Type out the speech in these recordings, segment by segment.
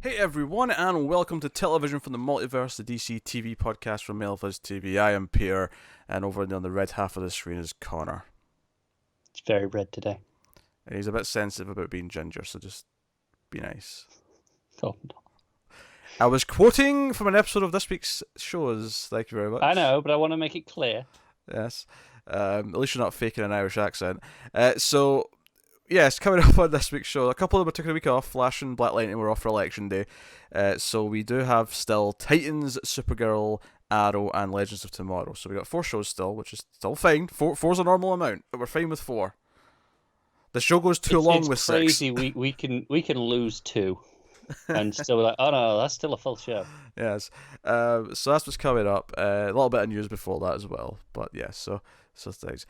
Hey everyone, and welcome to Television from the Multiverse, the DC TV podcast from Melfizz TV. I am Peter, and over on the red half of the screen is Connor. It's very red today. And he's a bit sensitive about being ginger, so just be nice. Oh, no. I was quoting from an episode of this week's shows. Thank you very much. I know, but I want to make it clear. Yes. At least you're not faking an Irish accent. Yes, coming up on this week's show, a couple of them took a week off. Flash and Black Lightning were off for Election Day. So we do have still Titans, Supergirl, Arrow, and Legends of Tomorrow. So we got 4 shows still, which is still fine. Four's a normal amount, but we're fine with 4. The show goes too long with 6. It's crazy. We can lose 2, and still be like, oh no, that's still a full show. Yes. So that's what's coming up. A little bit of news before that as well. But yeah, so things.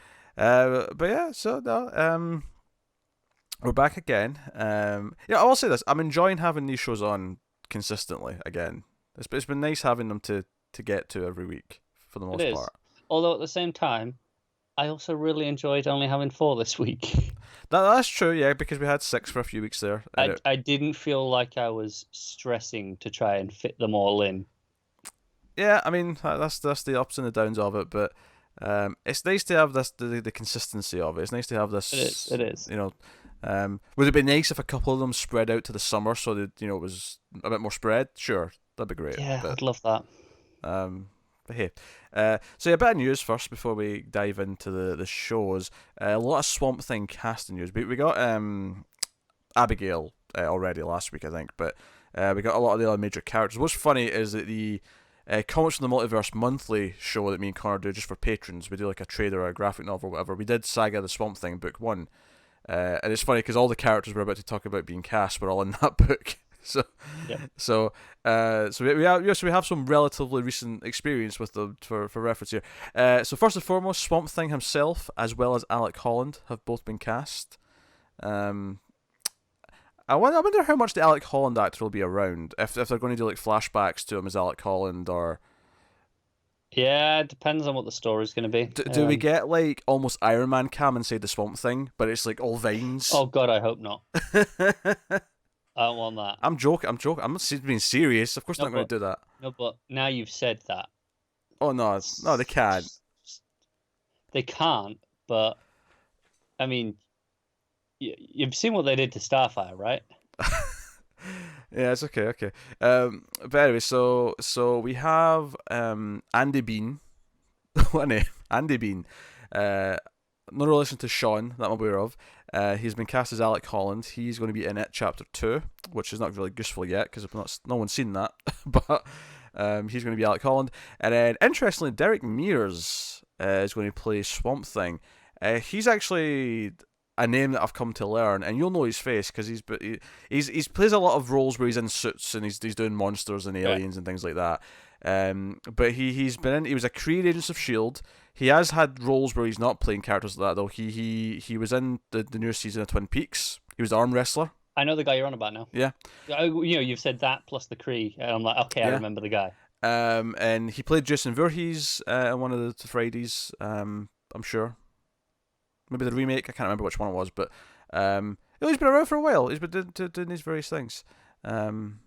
We're back again. I will say this. I'm enjoying having these shows on consistently again. It's been nice having them to get to every week for the most part. Although at the same time, I also really enjoyed only having 4 this week. That's true, yeah, because we had 6 for a few weeks there. I didn't feel like I was stressing to try and fit them all in. Yeah, I mean that's the ups and the downs of it, but it's nice to have the consistency of it. It's nice to have this. It is. You know. Would it be nice if a couple of them spread out to the summer so that it was a bit more spread? Sure, that'd be great. Yeah, I'd love that. But hey, a bit of news first before we dive into the shows. A lot of Swamp Thing casting news. We got Abigail already last week, I think, but we got a lot of the other major characters. What's funny is that the Comics from the Multiverse monthly show that me and Connor do just for patrons, we do like a trade or a graphic novel or whatever. We did Saga the Swamp Thing book 1. And it's funny because all the characters we're about to talk about being cast were all in that book. So we have some relatively recent experience with them for reference here. So first and foremost, Swamp Thing himself as well as Alec Holland have both been cast. I wonder how much the Alec Holland actor will be around if they're going to do like flashbacks to him as Alec Holland or. Yeah, it depends on what the story's going to be. Do we get like almost Iron Man cam inside the Swamp Thing, but it's like all vines? Oh God, I hope not. I don't want that. I'm joking. I'm not being serious. Of course, not going to do that. No, but now you've said that. Oh no, they can't. They can't. But I mean, you've seen what they did to Starfire, right? Yeah, it's okay. But anyway, so we have Andy Bean. What name? Andy Bean. No relation to Sean that I'm aware of. He's been cast as Alec Holland. He's going to be in It Chapter 2, which is not really useful yet because no one's seen that. But he's going to be Alec Holland. And then, interestingly, Derek Mears is going to play Swamp Thing. He's actually a name that I've come to learn, and you'll know his face because he's plays a lot of roles where he's in suits and he's doing monsters and aliens and things like that. But he was a creative agent of S.H.I.E.L.D. He has had roles where he's not playing characters like that though. He was in the newest season of Twin Peaks. He was the arm wrestler. I know the guy you're on about now. Yeah. You've said that plus the Kree, and I'm like, okay, yeah. I remember the guy. And he played Jason Voorhees in one of the Fridays. I'm sure. Maybe the remake. I can't remember which one it was, but he's been around for a while. He's been doing these various things, and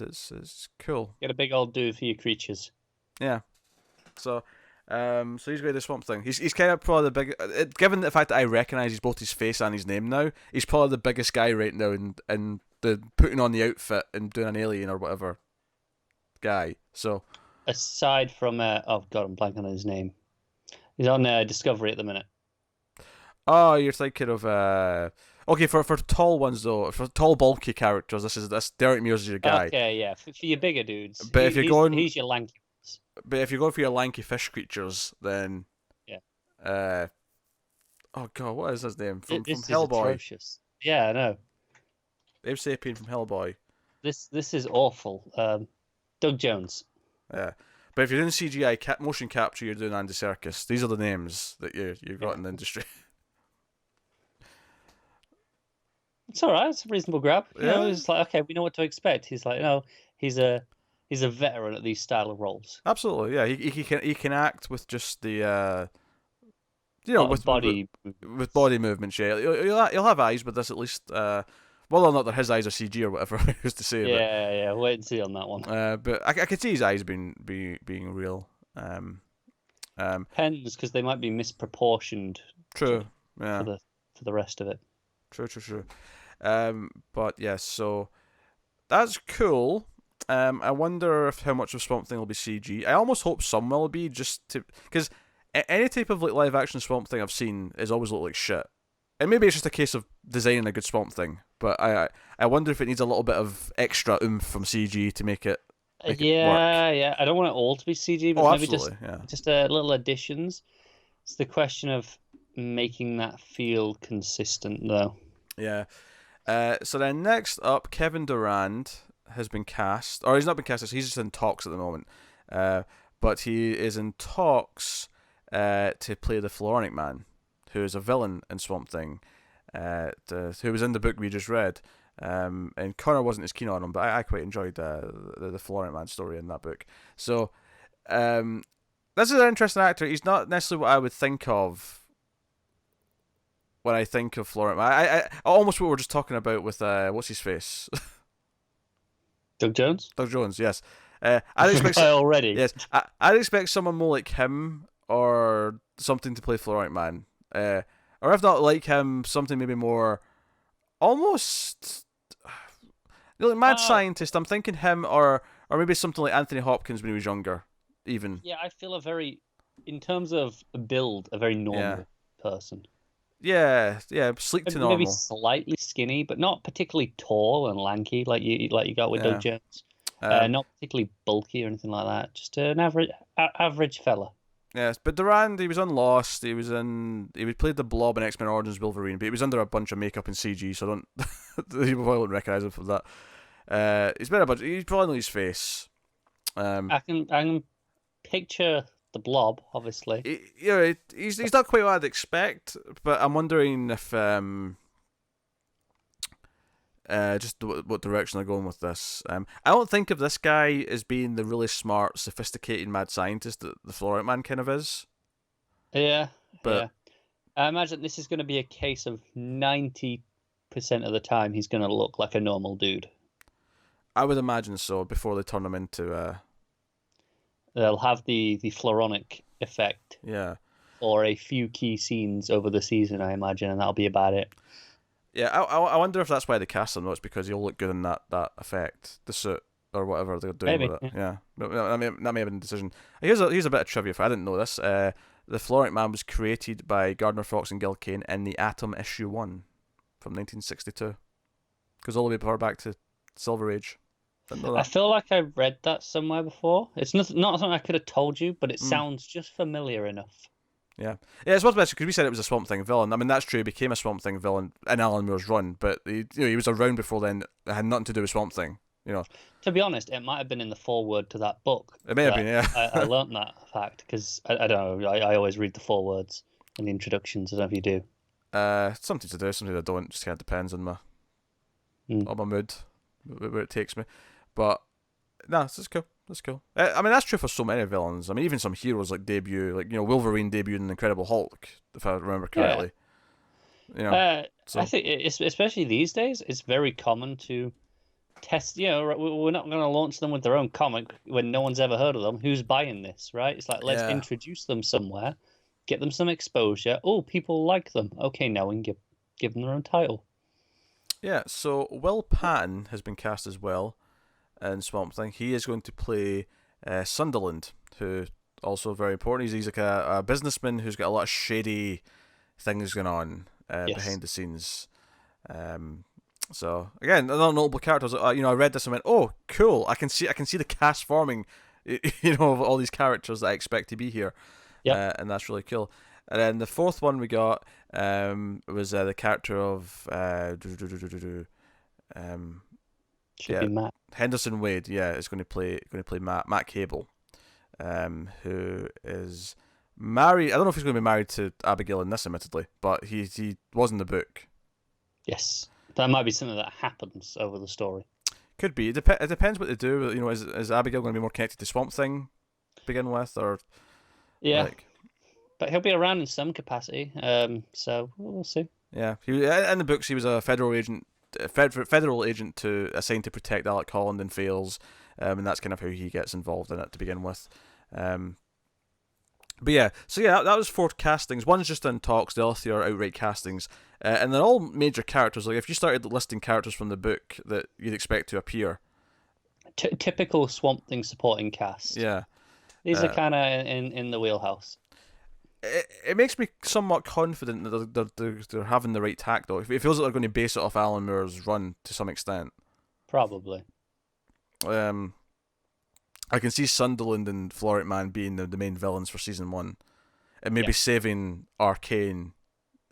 it's cool. Get a big old do for your creatures. Yeah. So he's going to do Swamp Thing. He's kind of probably the big. Given the fact that I recognise both his face and his name now, he's probably the biggest guy right now in the putting on the outfit and doing an alien or whatever guy. So aside from oh god, I'm blanking on his name. He's on Discovery at the minute. Oh, you're thinking of okay for tall ones though. For tall bulky characters, this Derek Mears is your guy. Okay, yeah. For your bigger dudes, but if you're going, he's your lanky. But if you're going for your lanky fish creatures, then yeah. Oh god, what is his name from this Hellboy? Is atrocious. Yeah, I know. Abe Sapien from Hellboy. This is awful. Doug Jones. Yeah. But if you're doing CGI motion capture, you're doing Andy Serkis. These are the names that you've got in the industry. It's all right. It's a reasonable grab. You know, it's like, okay, we know what to expect. He's like, no, he's a veteran at these style of roles. Absolutely, yeah. He can act with just the with body movements. Yeah, he'll have eyes with this at least. whether or not they're his eyes or CG or whatever I used to say. Yeah. Wait and see on that one. But I could see his eyes being real. Depends, because they might be misproportioned. True. Yeah. For the rest of it. True. But yeah, so that's cool. I wonder how much of Swamp Thing will be CG. I almost hope some will be, just to, because any type of like live action Swamp Thing I've seen is always look like shit. And maybe it's just a case of designing a good Swamp Thing, but I wonder if it needs a little bit of extra oomph from CG to make it work. Yeah. I don't want it all to be CG, but maybe just little additions. It's the question of making that feel consistent, though. Yeah. So then next up, Kevin Durand has been cast, or he's not been cast. He's just in talks at the moment. But he is in talks to play the Floronic Man, who is a villain in Swamp Thing, who was in the book we just read. And Connor wasn't as keen on him, but I quite enjoyed the Floronic Man story in that book. So this is an interesting actor. He's not necessarily what I would think of when I think of Floronic Man. I almost what we were just talking about with what's his face. Doug Jones? Doug Jones, yes. I'd expect already. Yes, I'd expect someone more like him or something to play Floronic Man. Or if not like him, something maybe more almost like mad scientist. I'm thinking him or maybe something like Anthony Hopkins when he was younger, even. Yeah, I feel in terms of build, a very normal person. Yeah, sleek to normal. Maybe slightly skinny, but not particularly tall and lanky like you got with Doug Jones. Not particularly bulky or anything like that. Just an average fella. Yes, but Durand, he was on Lost. He played the Blob in X-Men Origins Wolverine, but he was under a bunch of makeup and CG, so people probably wouldn't recognize him for that. He's been a bunch. You probably know his face. I can picture the Blob, obviously. He's not quite what I'd expect, but I'm wondering if just what direction they're going with this. I don't think of this guy as being the really smart, sophisticated mad scientist that the Floronic Man kind of is. Yeah, but I imagine this is going to be a case of 90% of the time he's going to look like a normal dude. I would imagine so, before they turn him into... They'll have the Floronic effect. Yeah. Or a few key scenes over the season, I imagine, and that'll be about it. Yeah, I wonder if that's why they cast him, though. It's because he'll look good in that effect, the suit, or whatever they're doing with it. Yeah. That may have been a decision. Here's a bit of trivia for I didn't know this. The Floronic Man was created by Gardner Fox and Gil Kane in the Atom issue 1 from 1962. Goes all the way back to Silver Age. I feel like I read that somewhere before. It's not something I could have told you, but it sounds just familiar enough. Yeah, it's worth mentioning because we said it was a Swamp Thing villain. I mean, that's true. He became a Swamp Thing villain in Alan Moore's run, but he was around before then. It had nothing to do with Swamp Thing. To be honest, it might have been in the foreword to that book. It may have been, yeah. I learned that fact because I don't know. I always read the forewords and the introductions. I don't know if you do. Something to do, something I don't. Just kind of depends on my mood, where it takes me. But no, that's cool. That's cool. I mean, that's true for so many villains. I mean, even some heroes debut, Wolverine debuted in Incredible Hulk, if I remember correctly. Yeah. I think, especially these days, it's very common to test. We're not going to launch them with their own comic when no one's ever heard of them. Who's buying this, right? It's like, let's introduce them somewhere, get them some exposure. Oh, people like them. Okay, now we can give them their own title. Yeah, so Will Patton has been cast as well in Swamp Thing. He is going to play Sunderland, who also very important. He's like a businessman who's got a lot of shady things going on behind the scenes. So again, another notable character. I read this and went, "Oh, cool! I can see the cast forming, of all these characters that I expect to be here." Yeah, and that's really cool. And then the fourth one we got was the character of should be Matt Henderson Wade. Yeah, is going to play Matt Cable, who is married. I don't know if he's going to be married to Abigail in this, admittedly, but he was in the book. Yes, that might be something that happens over the story. Could be. It depends what they do. Is Abigail going to be more connected to Swamp Thing to begin with, or but he'll be around in some capacity. So we'll see. Yeah, in the books he was a federal agent federal agent assigned to protect Alec Holland and fails, and that's kind of how he gets involved in it to begin with. But yeah, so yeah, that was 4 castings. One's just in talks, the other 3 are outright castings, and they're all major characters. Like if you started listing characters from the book that you'd expect to appear, typical Swamp Thing supporting cast. Yeah, these are kind of in the wheelhouse. It makes me somewhat confident that they're having the right tack, though. It feels like they're going to base it off Alan Moore's run to some extent. Probably. I can see Sunderland and Florent Man being the main villains for season 1, and maybe saving Arcane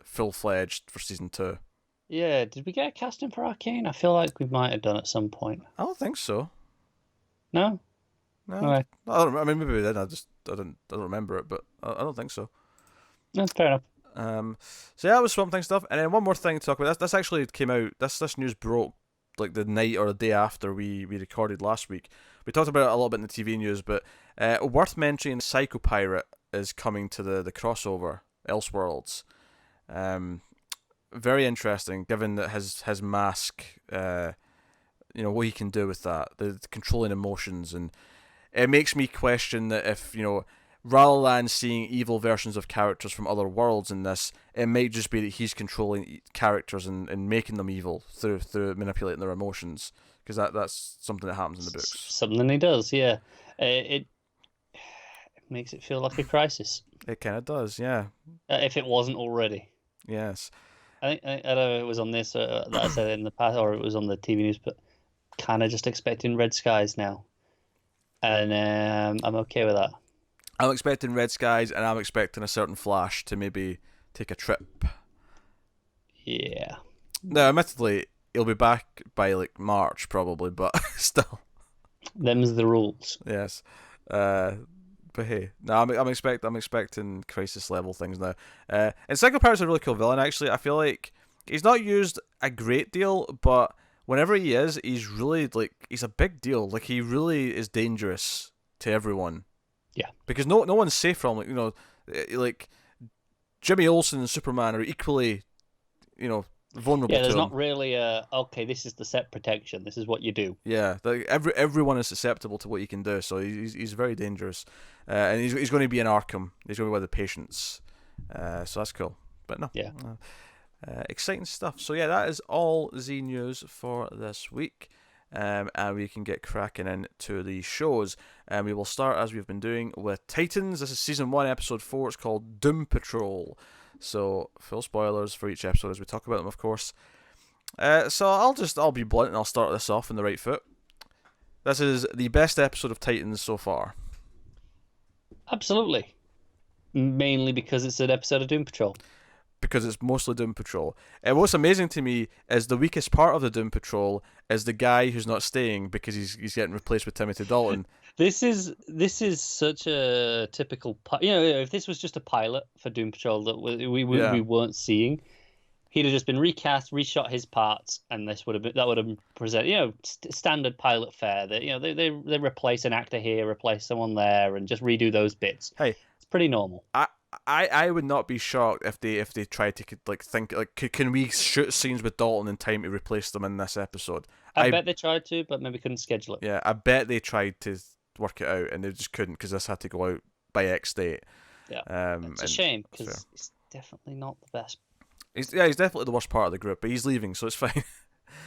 full-fledged for season 2. Yeah, did we get a casting for Arcane? I feel like we might have done at some point. I don't think so. No? No. Okay. I mean, maybe we did. I don't remember it, but I don't think so. No, fair enough. So yeah, that was Swamp Thing stuff, and then one more thing to talk about. This actually came out. This news broke like the night or the day after we recorded last week. We talked about it a little bit in the TV news, but worth mentioning, Psychopirate is coming to the crossover Elseworlds. Very interesting, given that his mask, what he can do with that, the controlling emotions, and it makes me question that if rather than seeing evil versions of characters from other worlds in this, it might just be that he's controlling characters and making them evil through manipulating their emotions, because that's something that happens in the books. Something he does, yeah. It makes it feel like a crisis. It kind of does, yeah. If it wasn't already. Yes. I don't know if it was on this that I said in the past, or it was on the TV news, but kind of just expecting red skies now. And I'm okay with that. I'm expecting red skies, and I'm expecting a certain Flash to maybe take a trip. Yeah. Now, admittedly, he'll be back by like March probably, but still. Them's the rules. Yes. But hey, no, I'm expecting crisis level things now. And Psychopirate's a really cool villain. Actually, I feel like he's not used a great deal, but whenever he is, he's really he's a big deal. Like he really is dangerous to everyone. Yeah. Because no one's safe from him. Like Jimmy Olsen and Superman are equally, vulnerable. Yeah, there's to not him. really okay, this is the set protection. This is what you do. Yeah, everyone is susceptible to what he can do, so he's very dangerous, and he's going to be in Arkham. He's going to be with the patients, so that's cool. But no, yeah, exciting stuff. So yeah, that is all Z news for this week, and we can get cracking into the shows. And we will start, as we've been doing, with Titans. This is season 1, episode 4. It's called Doom Patrol. So full spoilers for each episode as we talk about them, of course. So I'll be blunt and I'll start this off on the right foot. This is the best episode of Titans so far. Absolutely. Mainly because it's an episode of Doom Patrol. Because it's mostly Doom Patrol. And what's amazing to me is the weakest part of the Doom Patrol is the guy who's not staying because he's getting replaced with Timothy Dalton. This is such a typical, if this was just a pilot for Doom Patrol that we weren't seeing, he'd have just been recast, reshot his parts, and that would have presented, standard pilot fare. That they replace an actor here, replace someone there, and just redo those bits. Hey, it's pretty normal. I would not be shocked if they tried to think can we shoot scenes with Dalton in time to replace them in this episode? I bet they tried to, but maybe couldn't schedule it. Yeah, I bet they tried to work it out and they just couldn't because this had to go out by X date. Yeah, it's a shame because he's definitely not the best. He's definitely the worst part of the group, but he's leaving, so it's fine.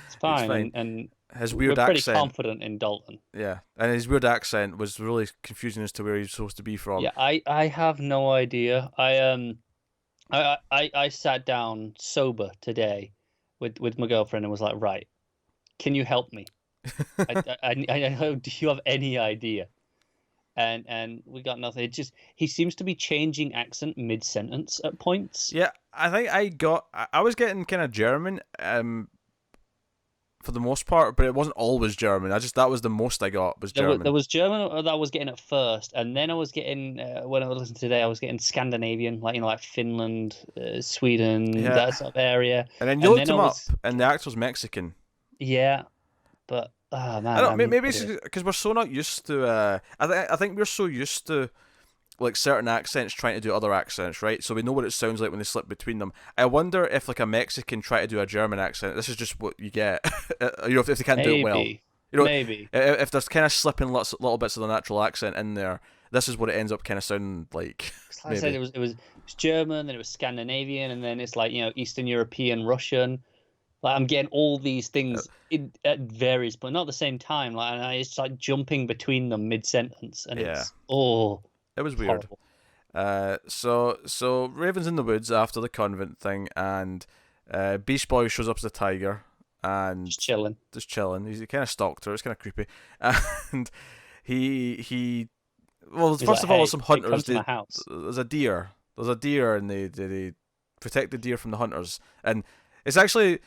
It's fine. And his weird we're pretty accent. confident in Dalton. Yeah, and his weird accent was really confusing as to where he's supposed to be from. Yeah, I have no idea. I sat down sober today with my girlfriend and was like, right, can you help me? I do you have any idea? And we got nothing. It just he seems to be changing accent mid sentence at points. Yeah, I think I was getting kind of German for the most part, but it wasn't always German. That was the most I got was German. There was German that I was getting at first, and then I was getting when I was listening today, I was getting Scandinavian, like Finland, Sweden, that sort of area. And then you looked him up, and the actor's Mexican. Yeah, but man, I don't. Maybe it's because we're so not used to. I think we're so used to like certain accents trying to do other accents, right? So we know what it sounds like when they slip between them. I wonder if like a Mexican try to do a German accent, this is just what you get. If they can't do it well. Maybe. If there's kind of slipping little bits of the natural accent in there, this is what it ends up kind of sounding like. Like I said, it was German, then it was Scandinavian, and then it's like Eastern European, Russian. Like I'm getting all these things at various, but not at the same time. Like and it's like jumping between them mid sentence, and it was weird. So Raven's in the woods after the convent thing, and Beast Boy shows up as a tiger. And just chilling. He's kind of stalked her. It's kind of creepy. And he well, first of all, some hunters. There's a deer. And they protect the deer from the hunters. And it's actually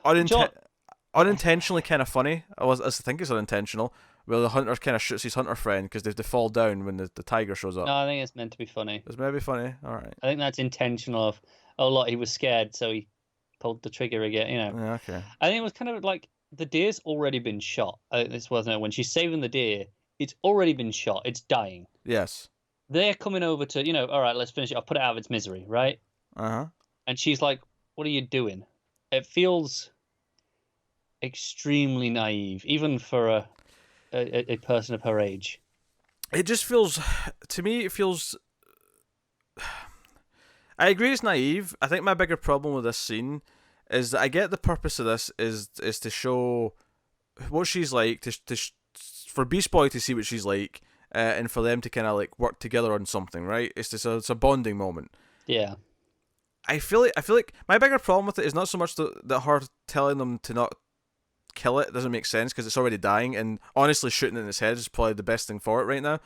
unintentionally kind of funny. I think it's unintentional. Where the hunter kind of shoots his hunter friend because they fall down when the tiger shows up. No, I think it's meant to be funny. It's meant to be funny. All right. I think that's intentional. He was scared, so he pulled the trigger again, Yeah, okay. I think it was kind of like the deer's already been shot. I think this wasn't it. When she's saving the deer, it's already been shot. It's dying. Yes. They're coming over to, all right, let's finish it. I'll put it out of its misery, right? Uh-huh. And she's like, what are you doing? It feels extremely naive, even for a person of her age. It just feels, to me, I agree it's naive. I think my bigger problem with this scene is that I get the purpose of this is to show what she's like, for Beast Boy to see what she's like, and for them to kind of like work together on something, right? It's a bonding moment. Yeah. I feel like my bigger problem with it is not so much that her telling them to not kill it doesn't make sense because it's already dying, and honestly shooting it in its head is probably the best thing for it right now.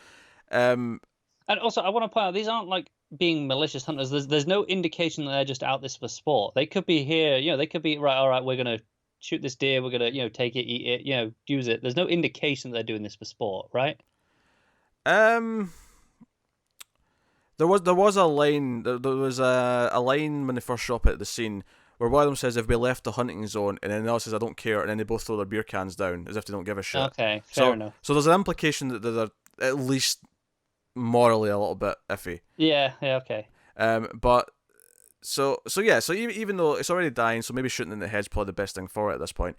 And also, I want to point out, these aren't like being malicious hunters. There's no indication that they're just out this for sport. They could be here, they could be, right, all right, we're going to shoot this deer, we're going to, take it, eat it, use it. There's no indication that they're doing this for sport, right? There was a line, there was a line when they first show up at the scene where one of them says, if we left the hunting zone, and then the other says, I don't care, and then they both throw their beer cans down as if they don't give a shit. Okay, fair enough. So there's an implication that they're at least morally a little bit iffy. Yeah, okay. But so even though it's already dying, so maybe shooting in the head's probably the best thing for it at this point.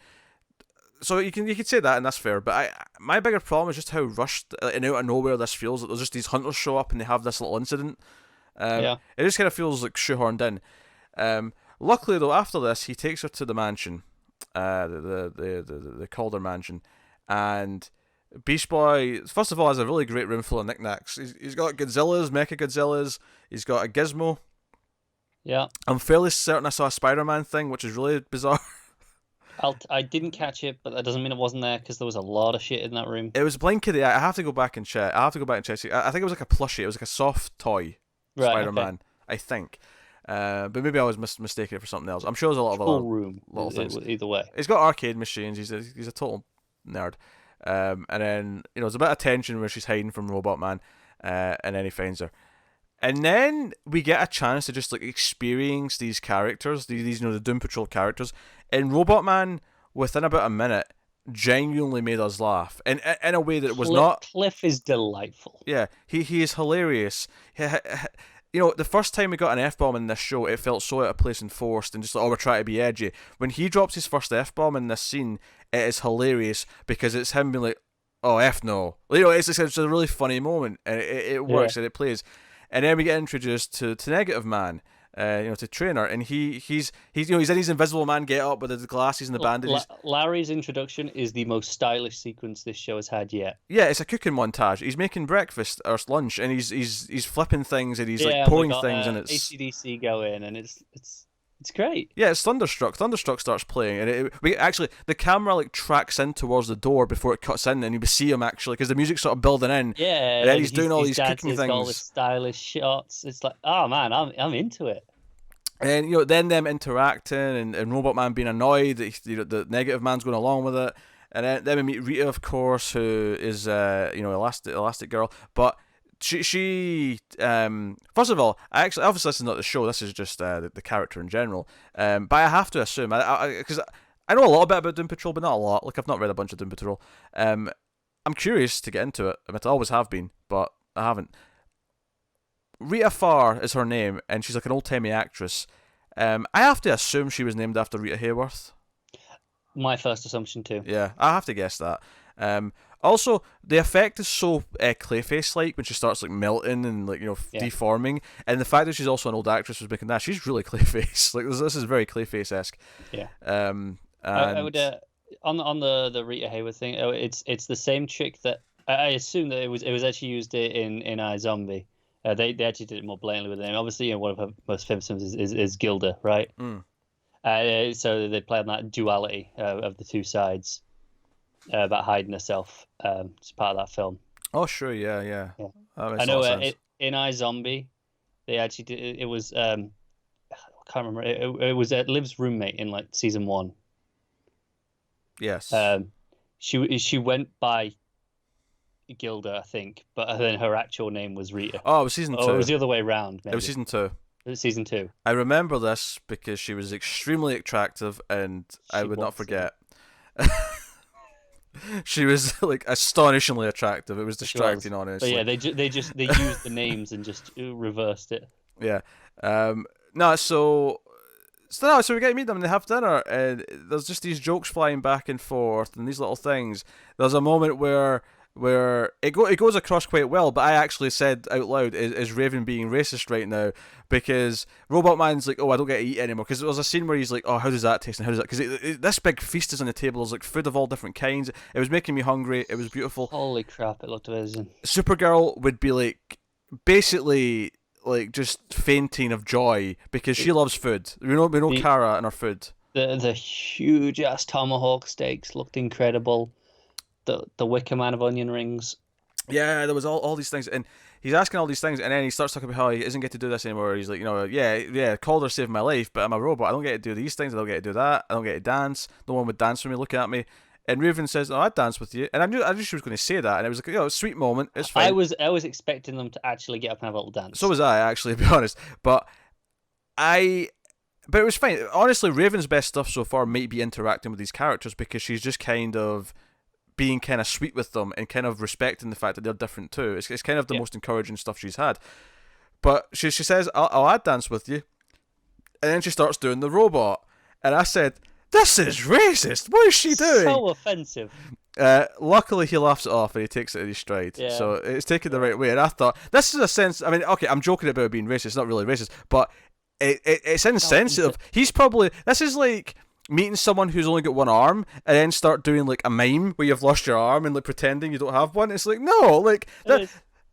So you could say that, and that's fair. But my bigger problem is just how rushed and out of nowhere this feels. That there's just these hunters show up and they have this little incident. It just kind of feels like shoehorned in. Luckily though, after this, he takes her to the mansion, the Calder mansion, and Beast Boy, first of all, has a really great room full of knickknacks. He's got Godzillas, Mecha Godzillas. He's got a Gizmo. Yeah. I'm fairly certain I saw a Spider-Man thing, which is really bizarre. I didn't catch it, but that doesn't mean it wasn't there because there was a lot of shit in that room. It was blink of the eye. I have to go back and check. I think it was like a plushie. It was like a soft toy Spider-Man, okay. I think. But maybe I was mistaken for something else. I'm sure there's a lot of other room, little things. Either way, he's got arcade machines. He's a total nerd. And then there's a bit of tension where she's hiding from Robot Man, and then he finds her. And then we get a chance to just like experience these characters, these the Doom Patrol characters. And Robot Man, within about a minute, genuinely made us laugh, and in a way that was not. Cliff is delightful. Yeah, he is hilarious. The first time we got an F-bomb in this show, it felt so out of place and forced, and just like, we're trying to be edgy. When he drops his first F-bomb in this scene, it is hilarious because it's him being like, "Oh F no," it's a really funny moment, and it works and it plays. And then we get introduced to Negative Man, to Trainer, and he's in his Invisible Man get up with the glasses and the bandages. Larry's introduction is the most stylish sequence this show has had yet. Yeah, it's a cooking montage. He's making breakfast or lunch, and he's flipping things, and he's like pouring things, and it's AC/DC going, and it's great. Yeah, it's Thunderstruck. Thunderstruck starts playing, and the camera like tracks in towards the door before it cuts in, and you see him actually because the music's sort of building in. Yeah, and then he's doing all these cooking things. All the stylish shots. It's like, oh man, I'm into it. And then them interacting, and Robot Man being annoyed that the Negative Man's going along with it, and then we meet Rita, of course, who is Elastic Girl, but. She first of all, obviously this is not the show. This is just the character in general. But I have to assume, because I know a little bit about Doom Patrol, but not a lot. Like I've not read a bunch of Doom Patrol. I'm curious to get into it. I always have been, but I haven't. Rita Farr is her name, and she's like an old-timey actress. I have to assume she was named after Rita Hayworth. My first assumption too. Yeah, I have to guess that. Also, the effect is so Clayface-like when she starts like melting and like deforming, and the fact that she's also an old actress was making that she's really Clayface. Like this is very Clayface-esque. Yeah. I would on the Rita Hayworth thing. It's the same chick that I assume that it was actually used in iZombie. They actually did it more blatantly with them. Obviously, one of her most famous films is Gilda, right? So they play on that duality of the two sides about hiding herself. It's part of that film. Oh sure, yeah. I know in iZombie, they actually did. It was I can't remember. It was Liv's roommate in like season 1. Yes. She went by Gilda, I think, but then her actual name was Rita. Oh, it was season 2. Oh, it was the other way around. Maybe. It was season 2. It was season 2. I remember this because she was extremely attractive, and I would not forget. She was like astonishingly attractive. It was distracting, honestly. But yeah, they used the names and just reversed it. Yeah. So we get to meet them and they have dinner, and there's just these jokes flying back and forth and these little things. There's a moment where it goes across quite well, but I actually said out loud, is Raven being racist right now? Because Robot Man's like, oh, I don't get to eat anymore. Because there was a scene where he's like, oh, how does that taste? And how does that? Because this big feast is on the table. There's like food of all different kinds. It was making me hungry. It was beautiful. Holy crap, it looked amazing. Supergirl would be like, basically, like just fainting of joy because she loves food. We know Kara and her food. The huge ass tomahawk steaks looked incredible. The Wicker Man of onion rings. Yeah, there was all these things, and he's asking all these things, and then he starts talking about how he isn't get to do this anymore. He's like, Calder saved my life, but I'm a robot. I don't get to do these things. I don't get to do that. I don't get to dance. No one would dance for me, looking at me. And Raven says, "Oh, I'd dance with you." And I knew she was going to say that, and it was like, a sweet moment. It's fine. I was expecting them to actually get up and have a little dance. So was I, actually, to be honest. But it was fine. Honestly, Raven's best stuff so far might be interacting with these characters because she's just kind of being kind of sweet with them and kind of respecting the fact that they're different too. It's kind of the most encouraging stuff she's had. But she says, I'll dance with you. And then she starts doing the robot. And I said, this is racist. What is she doing? So offensive. Luckily, he laughs it off and he takes it in his stride. Yeah. So it's taken the right way. And I thought, this is a sense... I mean, okay, I'm joking about being racist. It's not really racist. But it's insensitive. He's probably... This is like... meeting someone who's only got one arm and then start doing like a mime where you've lost your arm and like pretending you don't have one. It's like, no, like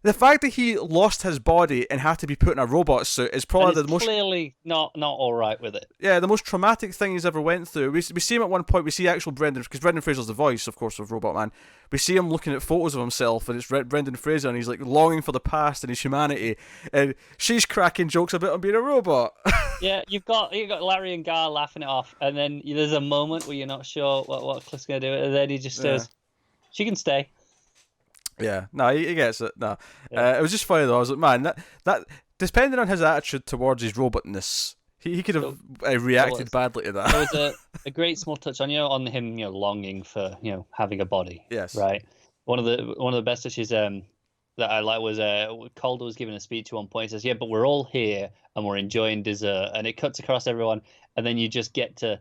the fact that he lost his body and had to be put in a robot suit is probably the most clearly not all right with it. Yeah, the most traumatic thing he's ever went through. We see him at one point. We see actual Brendan, because Brendan Fraser's the voice, of course, of Robot Man. We see him looking at photos of himself, and it's Brendan Fraser, and he's like longing for the past and his humanity, and she's cracking jokes about him being a robot. Yeah, you've got Larry and Gar laughing it off, and then there's a moment where you're not sure what Cliff's gonna do, and then he just says, "She can stay." Yeah, no, he gets it. No, it was just funny though. I was like, man, that depending on his attitude towards his robotness, he could have reacted badly to that. There was a great small touch on him, longing for having a body. Yes, right. One of the best touches that I like was Calder was giving a speech at one point. He says, "Yeah, but we're all here and we're enjoying dessert," and it cuts across everyone, and then you just get to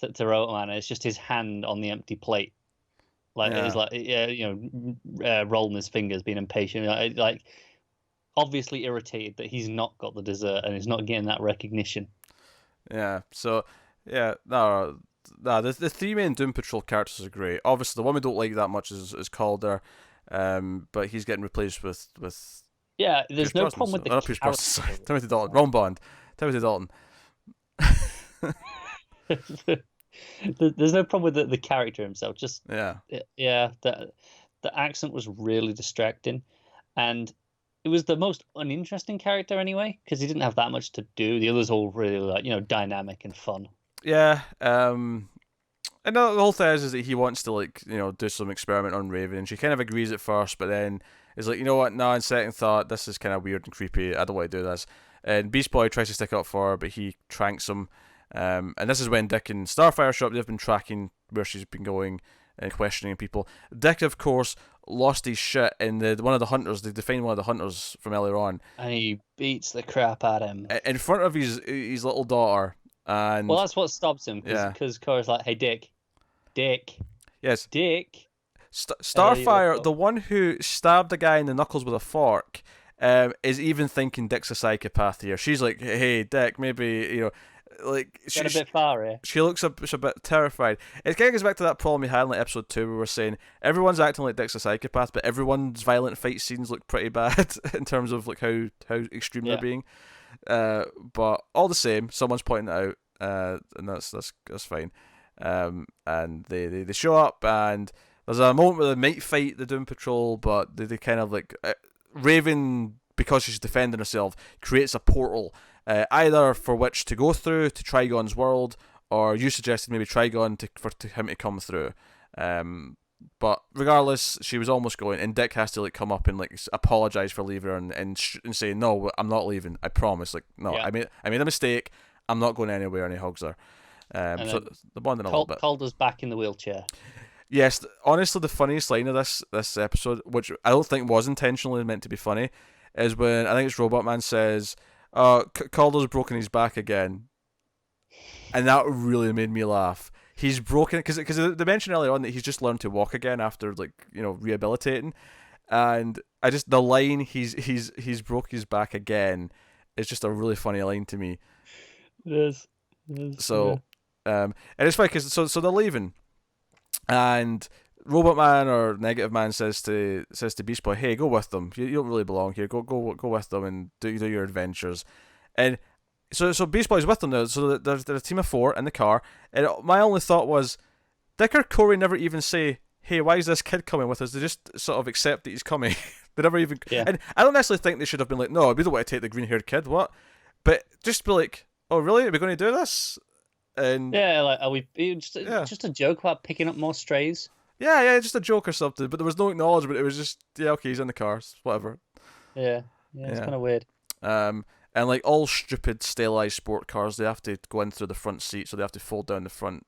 Robot Man, and it's just his hand on the empty plate. Like he's like, rolling his fingers, being impatient, like obviously irritated that he's not got the dessert and he's not getting that recognition. Yeah. So the three main Doom Patrol characters are great. Obviously, the one we don't like that much is Calder, but he's getting replaced with. Yeah, there's no problem with the character. Sorry, Timothy Dalton. Wrong Bond. Timothy Dalton. There's no problem with the character himself. Just the accent was really distracting, and it was the most uninteresting character anyway because he didn't have that much to do. The others all really dynamic and fun. Yeah, and the whole thing is that he wants to do some experiment on Raven, and she kind of agrees at first, but then is like, you know what? Now, on second thought, this is kind of weird and creepy. I don't want to do this. And Beast Boy tries to stick up for her, but he tranks him. And this is when Dick and Starfire show up. They've been tracking where she's been going and questioning people. Dick, of course, lost his shit, and one of the hunters, they defined one of the hunters from earlier on, and he beats the crap out of him in front of his little daughter. And well, that's what stops him, because Cora's like, "Hey, Dick, yes, Dick." Starfire, the one who stabbed a guy in the knuckles with a fork, is even thinking Dick's a psychopath here. She's like, "Hey, Dick, maybe like a bit far here." She looks a bit terrified. It kind of goes back to that problem we had in like episode 2, where we were saying everyone's acting like Dick's a psychopath, but everyone's violent fight scenes look pretty bad in terms of like how extreme they're being. But all the same, someone's pointing it out, and that's fine. And they show up, and there's a moment where they might fight the Doom Patrol, but they kind of like Raven, because she's defending herself, creates a portal, either for which to go through to Trigon's world, or you suggested maybe Trigon for him to come through. But regardless, she was almost going, and Dick has to like come up and like apologize for leaving her and say, "No, I'm not leaving. I promise. Like, no, I made a mistake. I'm not going anywhere." And he hugs her. So the bonding a little bit. Calder's back in the wheelchair. Yes, honestly, the funniest line of this episode, which I don't think was intentionally meant to be funny, is when I think it's Robot Man says, Calder's broken his back again. And that really made me laugh. He's broken, because they mentioned earlier on that he's just learned to walk again after rehabilitating. And the line, he's broke his back again, is just a really funny line to me. It is. So, and it's funny because so they're leaving. And Robot Man or Negative Man says to Beast Boy, "Hey, go with them. You don't really belong here. Go with them and do your adventures." And so Beast Boy's with them now. So there's a team of 4 in the car. And my only thought was, Dick or Corey never even say, "Hey, why is this kid coming with us?" They just sort of accept that he's coming. They never even. Yeah. And I don't necessarily think they should have been like, "No, we don't want to take the green-haired kid." What? But just be like, "Oh, really? Are we going to do this?" And like, are we just a joke about picking up more strays? Yeah, just a joke or something. But there was no acknowledgement. It was just, okay, he's in the cars, whatever. Yeah, it's kind of weird. And like all stupid stylized sport cars, they have to go in through the front seat, so they have to fold down the front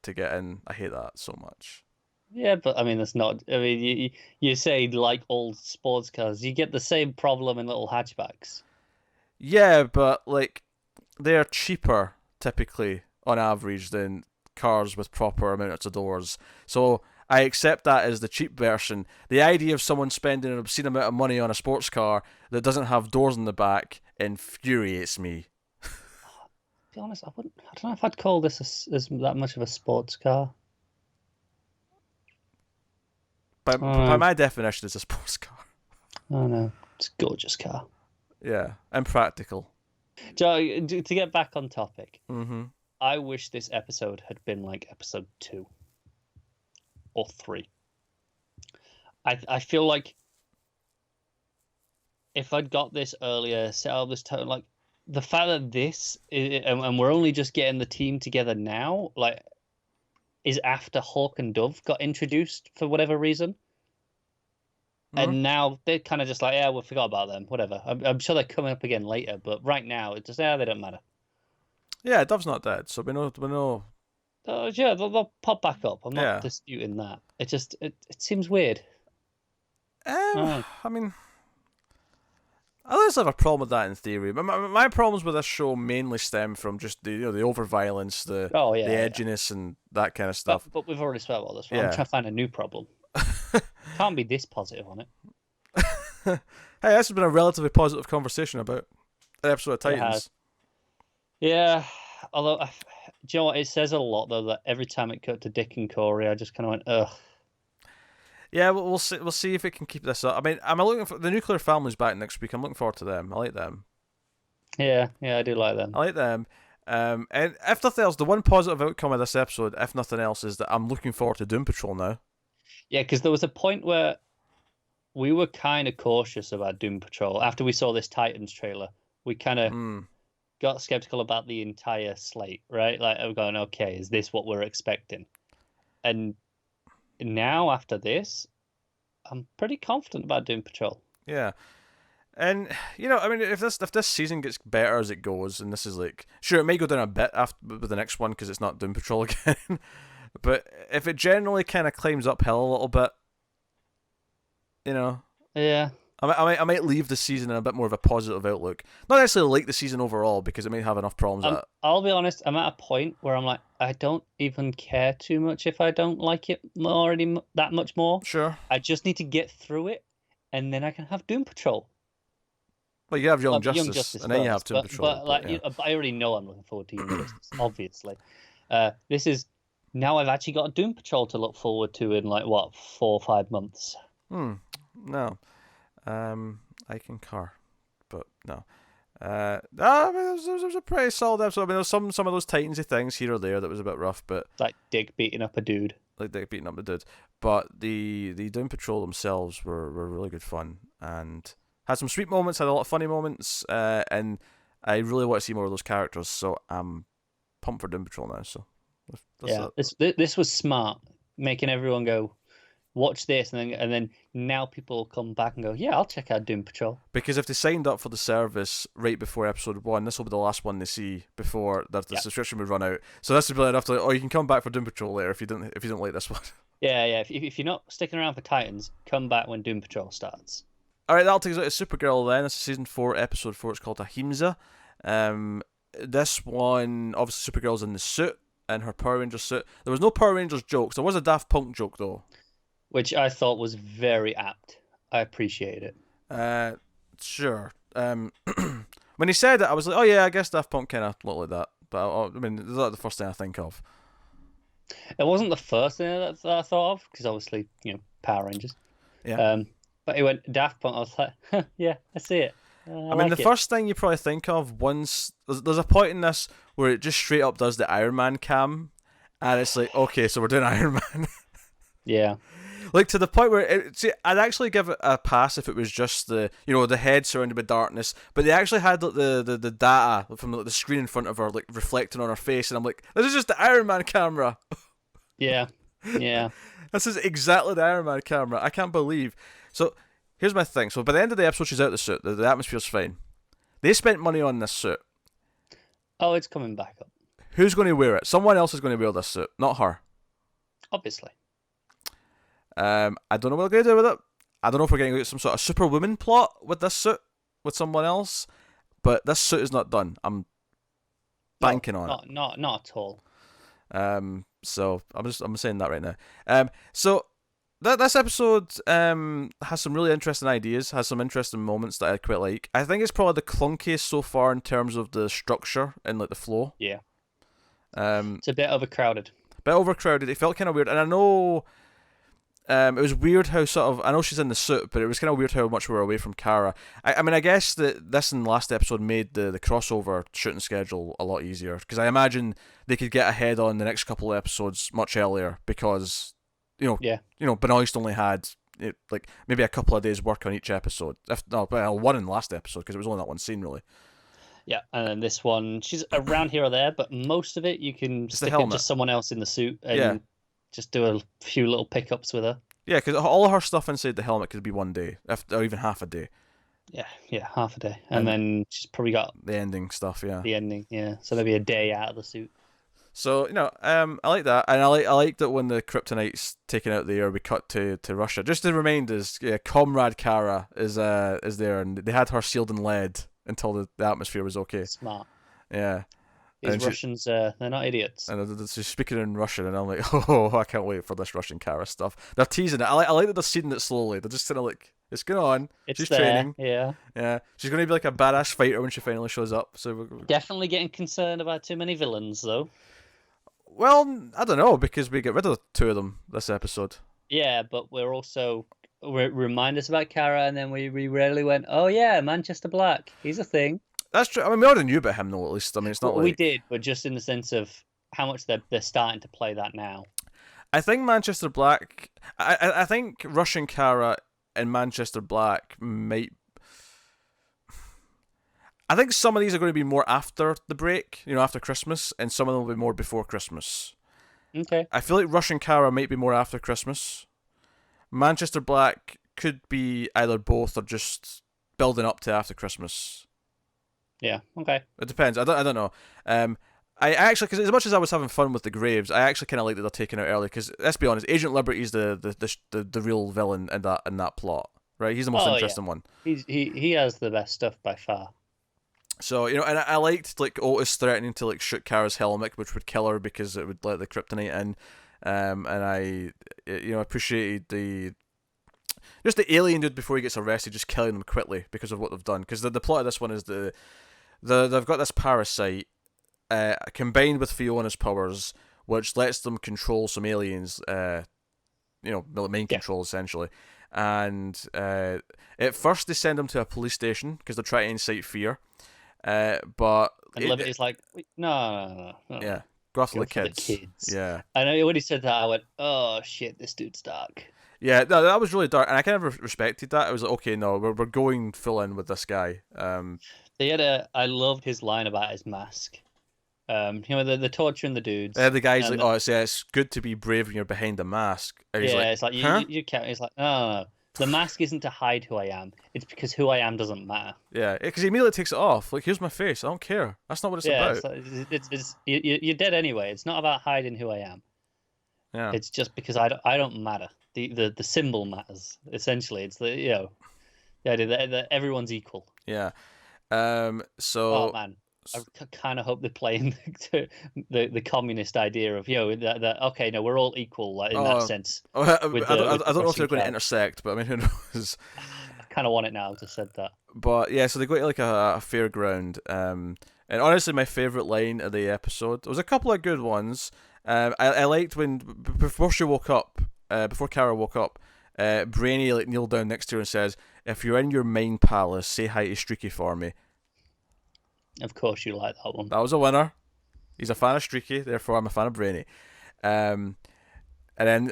to get in. I hate that so much. Yeah, but I mean, that's not. I mean, you say like old sports cars, you get the same problem in little hatchbacks. Yeah, but like they're cheaper typically on average than cars with proper amounts of doors. So I accept that as the cheap version. The idea of someone spending an obscene amount of money on a sports car that doesn't have doors in the back infuriates me. To be honest, I don't know if I'd call this as that much of a sports car. By my definition, it's a sports car. Oh no, it's a gorgeous car. Yeah, and practical. To get back on topic, I wish this episode had been like episode 2 or 3. I feel like if I'd got this earlier, set up this tone, like the fact that this is, and we're only just getting the team together now, like, is after Hawk and Dove got introduced for whatever reason. And now they're kind of just like, yeah, we forgot about them, whatever. I'm sure they're coming up again later, but right now it's just, they don't matter. Yeah, Dove's not dead, so we know. Oh yeah, they'll pop back up. I'm not disputing that. It just it seems weird. I mean, I don't have a problem with that in theory. But my problems with this show mainly stem from just the over violence, the edginess, and that kind of stuff. But we've already spoke about this. Right? I'm trying to find a new problem. Can't be this positive on it. Hey, this has been a relatively positive conversation about an episode of Titans. Yeah, although, do you know what? It says a lot, though, that every time it cut to Dick and Corey, I just kind of went, ugh. Yeah, we'll see. We'll see if it can keep this up. I mean, I'm looking for the Nuclear Family's back next week. I'm looking forward to them. I like them. Yeah, I do like them. I like them. And if nothing else, the one positive outcome of this episode, if nothing else, is that I'm looking forward to Doom Patrol now. Yeah, because there was a point where we were kind of cautious about Doom Patrol. After we saw this Titans trailer, we kind of got skeptical about the entire slate, right? Like, we're going, okay, is this what we're expecting? And now, after this, I'm pretty confident about Doom Patrol. Yeah. And, I mean, if this season gets better as it goes, and this is like, sure, it may go down a bit after with the next one because it's not Doom Patrol again, but if it generally kind of climbs uphill a little bit, You know. Yeah. I might leave the season in a bit more of a positive outlook. Not necessarily like the season overall because it may have enough problems. I'll be honest. I'm at a point where I'm like, I don't even care too much if I don't like it already that much more. Sure. I just need to get through it, and then I can have Doom Patrol. Well, you have Young Justice, and then you have Doom Patrol. But like, I already know I'm looking forward to Young Justice. Obviously, this is now I've actually got a Doom Patrol to look forward to in like what 4 or 5 months. No. I concur, but no. It was a pretty solid episode. I mean, there was some of those Titansy things here or there that was a bit rough, but like Dick beating up a dude. But the Doom Patrol themselves were really good fun and had some sweet moments, had a lot of funny moments, and I really want to see more of those characters. So I'm pumped for Doom Patrol now. So this was smart, making everyone go, watch this, and then now people come back and go, yeah, I'll check out Doom Patrol. Because if they signed up for the service right before episode 1, this will be the last one they see before the subscription would run out. So this would be enough to you can come back for Doom Patrol later if you don't like this one. Yeah. If you're not sticking around for Titans, come back when Doom Patrol starts. All right, that'll take us out to Supergirl then. This is season 4, episode 4. It's called Ahimsa. This one, obviously, Supergirl's in the suit, in her Power Rangers suit. There was no Power Rangers jokes. There was a Daft Punk joke though, which I thought was very apt. I appreciate it. Sure. When he said it, I was like, oh yeah, I guess Daft Punk kind of look like that. But I mean, that's not the first thing I think of. It wasn't the first thing that I thought of, because obviously, Power Rangers. Yeah. But it went Daft Punk. I was like, yeah, I see it. I mean, the first thing you probably think of once there's a point in this where it just straight up does the Iron Man cam, and it's like, okay, so we're doing Iron Man. Yeah. Like to the point where I'd actually give it a pass if it was just the head surrounded by darkness, but they actually had like, the data from the screen in front of her like reflecting on her face, and I'm like, this is just the Iron Man camera. Yeah. This is exactly the Iron Man camera. I can't believe. So here's my thing. So by the end of the episode, she's out of the suit. The atmosphere's fine. They spent money on this suit. Oh, it's coming back up. Who's going to wear it? Someone else is going to wear this suit, not her. Obviously. I don't know what they're going to do with it. I don't know if we're getting some sort of Superwoman plot with this suit with someone else, but this suit is not done. I'm banking on it. Not at all. So I'm saying that right now. So this episode has some really interesting ideas, has some interesting moments that I quite like. I think it's probably the clunkiest so far in terms of the structure and like the flow. Yeah. It's a bit overcrowded. It felt kind of weird, and I know. It was weird how I know she's in the suit, but it was kind of weird how much we were away from Kara. I mean, I guess that this and last episode made the crossover shooting schedule a lot easier, because I imagine they could get ahead on the next couple of episodes much earlier because, Benoist only had like maybe a couple of days work on each episode. One in the last episode because it was only that one scene really. Yeah, and then this one, she's around here or there, but most of it you can stick it to someone else in the suit and just do a few little pickups with her. Yeah, because all of her stuff inside the helmet could be one day, or even half a day. Yeah, half a day. And then she's probably got... the ending stuff, yeah. The ending, yeah. So maybe a day out of the suit. So, I like that. And I like that when the kryptonite's taken out the air, we cut to Russia. Just to remind us, Comrade Kara is there, and they had her sealed in lead until the atmosphere was okay. Smart. Yeah. These Russians, they're not idiots. And she's speaking in Russian, and I'm like, oh, I can't wait for this Russian Kara stuff. They're teasing it. I like that they're seeding it slowly. They're just kind of like, it's going on. She's training. Yeah. She's going to be like a badass fighter when she finally shows up. So we're definitely getting concerned about too many villains, though. Well, I don't know, because we get rid of 2 of them this episode. Yeah, but we're also... remind us about Kara, and then we rarely went, oh yeah, Manchester Black. He's a thing. That's true. I mean, we already knew about him, though, at least. I mean, it's not we did, but just in the sense of how much they're starting to play that now. I think Manchester Black... I think Russian Kara and Manchester Black might... I think some of these are going to be more after the break, after Christmas, and some of them will be more before Christmas. Okay. I feel like Russian Kara might be more after Christmas. Manchester Black could be either both or just building up to after Christmas. Yeah, okay. It depends. I don't know. I actually, because as much as I was having fun with the Graves, I actually kind of like that they're taken out early. Because let's be honest, Agent Liberty is the real villain in that plot. right? He's the most interesting one. He has the best stuff by far. So, you know, and I liked like Otis threatening to like shoot Kara's helmet, which would kill her because it would let the kryptonite in. And I, you know, appreciated the alien dude before he gets arrested, just killing them quickly because of what they've done. Because the plot of this one is they've got this parasite combined with Fiona's powers, which lets them control some aliens. You know, mind control essentially. And at first they send them to a police station because they're trying to incite fear. But Liberty's like, no. Yeah, go after the kids. Yeah. I know when he said that, I went, oh shit, this dude's dark. Yeah, no, that was really dark, and I kind of respected that. I was like, okay, no, we're going full in with this guy. I loved his line about his mask. You know, the torturing the dudes. The guy's like, it's good to be brave when you're behind a mask. And he's it's like huh? you can't. It's like, no. The mask isn't to hide who I am. It's because who I am doesn't matter. Yeah, because he immediately takes it off. Like, here's my face. I don't care. That's not what it's about. It's you're dead anyway. It's not about hiding who I am. Yeah. It's just because I don't matter. The symbol matters. Essentially, it's the idea that everyone's equal. Yeah. Oh So. man. I kind of hope they're playing the communist idea of that okay, no, we're all equal in that sense. I don't know if they're going to intersect, but I mean, who knows? I kind of want it now. I just said that. But yeah, so they go to like a fairground, and honestly, my favorite line of the episode. There was a couple of good ones. I liked when before she woke up, before Kara woke up, Brainy like kneeled down next to her and says, "If you're in your mind palace, say hi to Streaky for me." Of course, you like that one. That was a winner. He's a fan of Streaky, therefore I'm a fan of Brainy. And then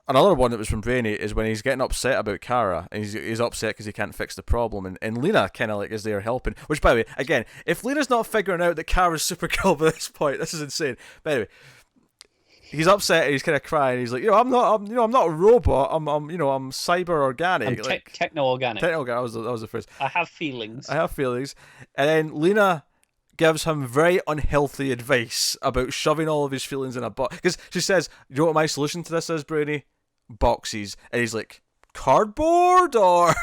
another one that was from Brainy is when he's getting upset about Kara, and he's upset because he can't fix the problem, and Lena kind of like is there helping. Which, by the way, again, if Lena's not figuring out that Kara's Supergirl by this point, this is insane. But anyway, he's upset and he's kind of crying. He's like, I'm not a robot. I'm cyber organic. I'm techno organic. That was the phrase. I have feelings. And then Lena gives him very unhealthy advice about shoving all of his feelings in a box. Because she says, "You know what my solution to this is, Brady? Boxes." And he's like, "Cardboard?" Or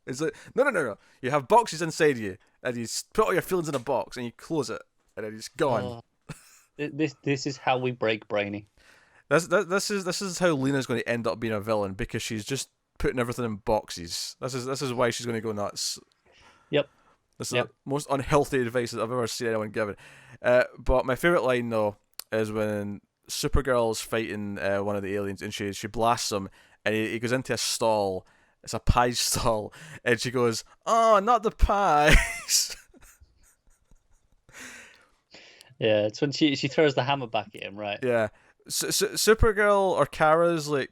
it's like, no. You have boxes inside you, and you put all your feelings in a box, and you close it, and then it's gone. This is how we break Brainy. This is how Lena's going to end up being a villain, because she's just putting everything in boxes. This is why she's going to go nuts. Yep. This is the most unhealthy advice that I've ever seen anyone given. But my favourite line, though, is when Supergirl is fighting one of the aliens, and she blasts him, and he goes into a stall. It's a pie stall, and she goes, "Oh, not the pies." Yeah, it's when she throws the hammer back at him, right? Yeah. Supergirl or Kara's like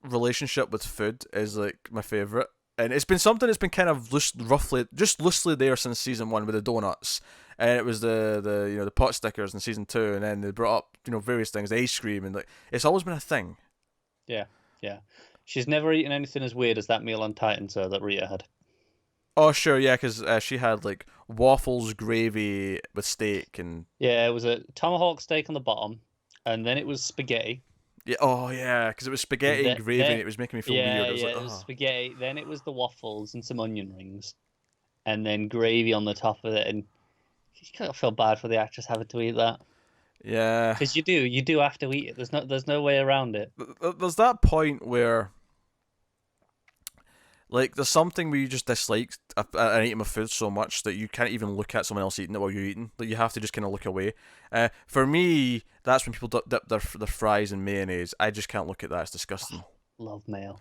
relationship with food is like my favourite. And it's been something that's been kind of loosely there since season 1 with the donuts, and it was the pot stickers in season 2, and then they brought up various things, the ice cream, and like it's always been a thing. Yeah. She's never eaten anything as weird as that meal on Titan, so that Rita had. Oh sure, yeah, because she had like waffles, gravy with steak, and yeah, it was a tomahawk steak on the bottom, and then it was spaghetti. Yeah, oh yeah, because it was spaghetti and gravy, and it was making me feel weird. It was spaghetti. Then it was the waffles and some onion rings, and then gravy on the top of it. And you kind of feel bad for the actress having to eat that. Yeah, because you do have to eat it. There's no way around it. There's that point where, like, there's something where you just dislike an item of food so much that you can't even look at someone else eating it while you're eating. Like, you have to just kind of look away. For me, that's when people dip their fries in mayonnaise. I just can't look at that. It's disgusting. Love mayo.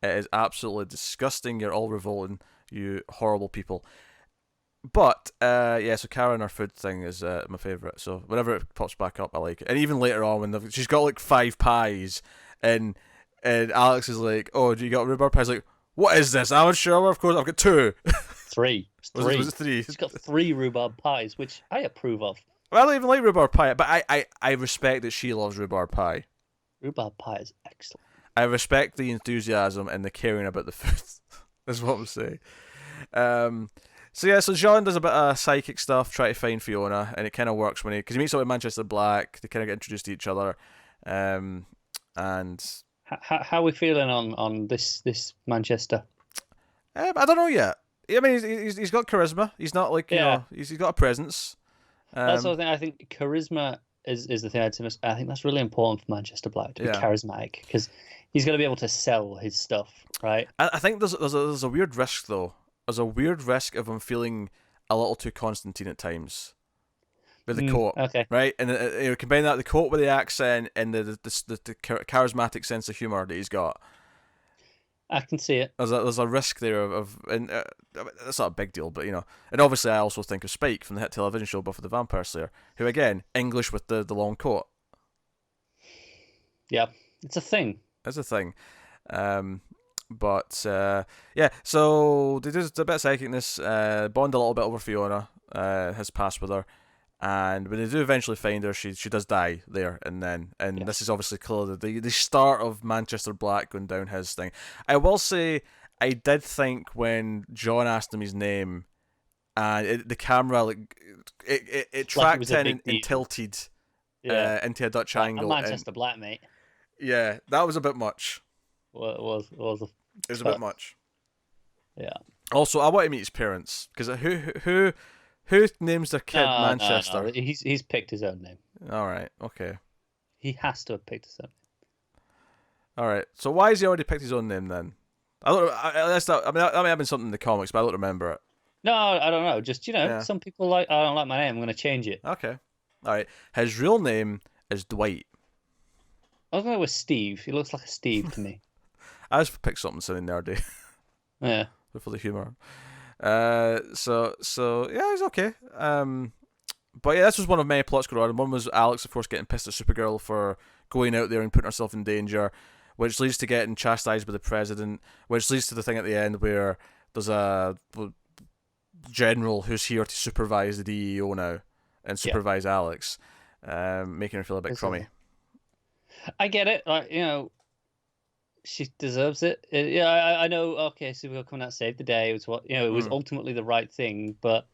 It is absolutely disgusting. You're all revolting, you horrible people. But, so Kara and her food thing is my favourite. So whenever it pops back up, I like it. And even later on, when she's got like 5 pies, and Alex is like, "Oh, do you got rhubarb pies?" Like, "What is this?" I'm sure, of course, I've got 2. 3. Was it 3? She's got 3 rhubarb pies, which I approve of. Well, I don't even like rhubarb pie, but I respect that she loves rhubarb pie. Rhubarb pie is excellent. I respect the enthusiasm and the caring about the food. That's what I'm saying. So John does a bit of psychic stuff, try to find Fiona, and it kind of works because he meets up with Manchester Black. They kind of get introduced to each other, and how are we feeling on this Manchester? I don't know yet. I mean, he's got charisma. He's not like you know. He's got a presence. That's the thing. I think charisma is the thing. I think that's really important for Manchester Black to be charismatic, because he's going to be able to sell his stuff, right? I think there's a weird risk though. There's a weird risk of him feeling a little too Constantine at times with the coat, right? And you know, combine that the coat with the accent and the charismatic sense of humor that he's got. I can see it. There's a risk there and that's not a big deal, but you know, and obviously I also think of Spike from the hit television show Buffy the Vampire Slayer, who again English with the long coat. Yeah, it's a thing. It's a thing. But yeah, so they do a bit of psychicness, bond a little bit over Fiona, his past with her, and when they do eventually find her, she does die there, and this is obviously clearly the start of Manchester Black going down his thing. I will say, I did think when John asked him his name, and the camera it tracked in and tilted into a Dutch angle. Manchester Black, mate. Yeah, that was a bit much. Well, it was a bit much. Yeah. Also, I want to meet his parents, because who names their kid Manchester? No. He's picked his own name. All right. Okay. He has to have picked his own name. All right. So why has he already picked his own name then? I mean, that may have been something in the comics, but I don't remember it. No, I don't know. Just some people like, I don't like my name, I'm going to change it. Okay. All right. His real name is Dwight. I was going to go with Steve. He looks like a Steve to me. I just picked something silly nerdy. Yeah. For the humor. So yeah, he's okay. But yeah, this was one of many plots going on. One was Alex, of course, getting pissed at Supergirl for going out there and putting herself in danger, which leads to getting chastised by the president, which leads to the thing at the end where there's a general who's here to supervise the DEO now and supervise Alex, making her feel a bit crummy. I get it. Like, she deserves it. Yeah, I know. Okay, Supergirl coming out saved the day. It was it was ultimately the right thing, but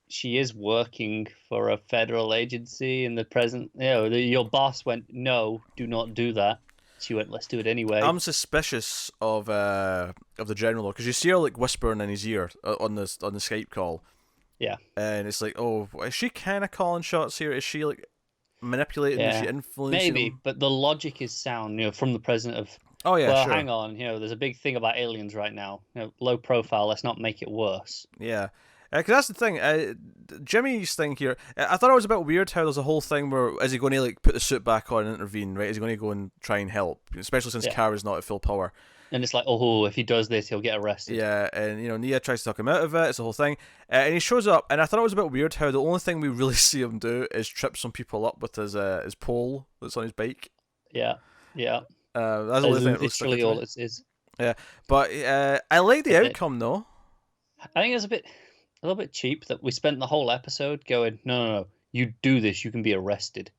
she is working for a federal agency, and the president, your boss went, "No, do not do that." She went, "Let's do it anyway." I'm suspicious of the general though, because you see her like whispering in his ear on the Skype call. Yeah, and it's like, oh, is she kind of calling shots here? Is she like manipulating? Is she influencing? Maybe, but the logic is sound. From the president of. Oh yeah, well, sure. hang on. There's a big thing about aliens right now. Low profile. Let's not make it worse. Yeah, because that's the thing. Jimmy's thing here. I thought it was a bit weird how there's a whole thing where is he going to like put the suit back on and intervene? Right? Is he going to go and try and help? Especially since Kara's not at full power. And it's like, oh, if he does this, he'll get arrested. Yeah, and Nia tries to talk him out of it. It's the whole thing, and he shows up. And I thought it was a bit weird how the only thing we really see him do is trip some people up with his pole that's on his bike. Yeah. That's the only thing. Literally all it is. Yeah, but I like the outcome though. I think it's a little bit cheap that we spent the whole episode going, no, you do this, you can be arrested.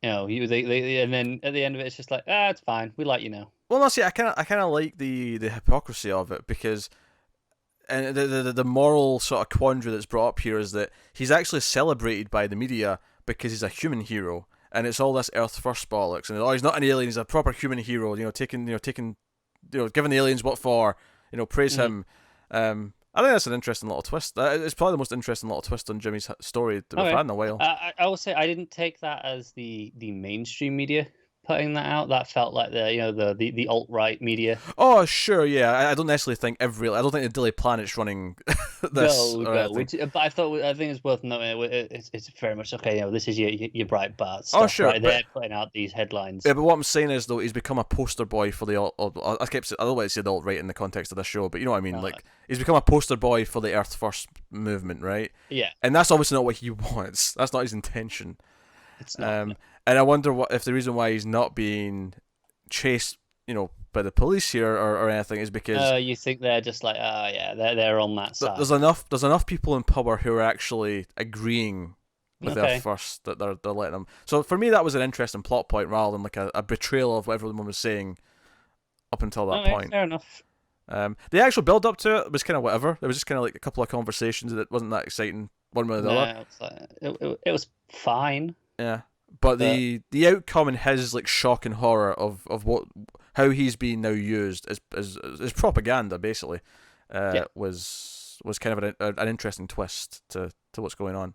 They and then at the end of it, it's just like, it's fine, we like you now. Well, no, see, I kind of like the hypocrisy of it, because, and the moral sort of quandary that's brought up here is that he's actually celebrated by the media because he's a human hero. And it's all this Earth First bollocks, and he's not an alien; he's a proper human hero. Giving the aliens what for. Praise him. I think that's an interesting little twist. It's probably the most interesting little twist on Jimmy's story that we've had in a while. I will say I didn't take that as the mainstream media putting that out. That felt like the alt-right media. Oh sure, yeah. I don't necessarily think I don't think the Daily Planet's running this. No. But I think it's worth noting. It's very much okay. This is your Breitbart stuff. Oh sure, right? They're putting out these headlines. Yeah, but what I'm saying is though, he's become a poster boy for the I don't want to say the alt-right in the context of the show, but you know what I mean. Like he's become a poster boy for the Earth First movement, right? Yeah. And that's obviously not what he wants. That's not his intention. It's not. And I wonder if the reason why he's not being chased, by the police here or anything is because you think they're just like, they're on that side. There's enough people in power who are actually agreeing with Earth First that they're letting them. So for me, that was an interesting plot point rather than like a betrayal of what everyone was saying up until that point. Fair enough. The actual build up to it was kind of whatever. It was just kind of like a couple of conversations that wasn't that exciting one way or the other. It was fine. Yeah. But the outcome and his like shock and horror of how he's being now used as propaganda, basically, was kind of an interesting twist to what's going on.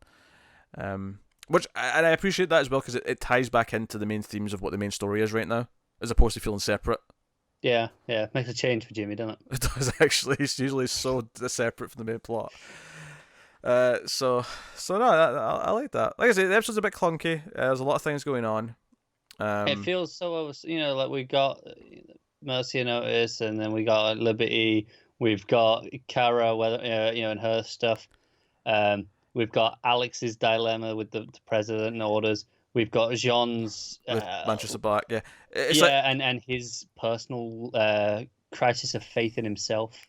Which and I appreciate that as well because it ties back into the main themes of what the main story is right now, as opposed to feeling separate. Yeah, makes a change for Jimmy, doesn't it? It does actually. It's usually so separate from the main plot. So no, I like that. Like I say, the episode's a bit clunky. There's a lot of things going on. It feels so, like we got Mercy and Otis, and then we got Liberty. We've got Kara, and her stuff. We've got Alex's dilemma with the president and orders. We've got Jean's with Manchester Black, yeah. And his personal crisis of faith in himself.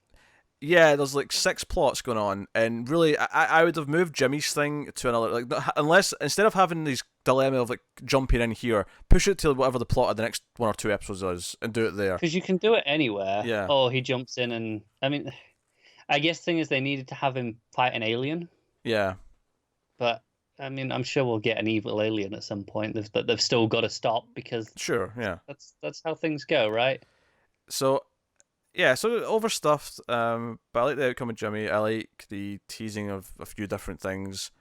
Yeah, there's like 6 plots going on, and really, I would have moved Jimmy's thing to another, unless instead of having these dilemma of like jumping in here, push it to whatever the plot of the next 1 or 2 episodes is, and do it there. Because you can do it anywhere. Yeah. Or he jumps in, and I guess the thing is they needed to have him fight an alien. Yeah. But I'm sure we'll get an evil alien at some point that they've still got to stop because sure, yeah, that's how things go, right? So. Yeah, so overstuffed, but I like the outcome of Jimmy. I like the teasing of a few different things,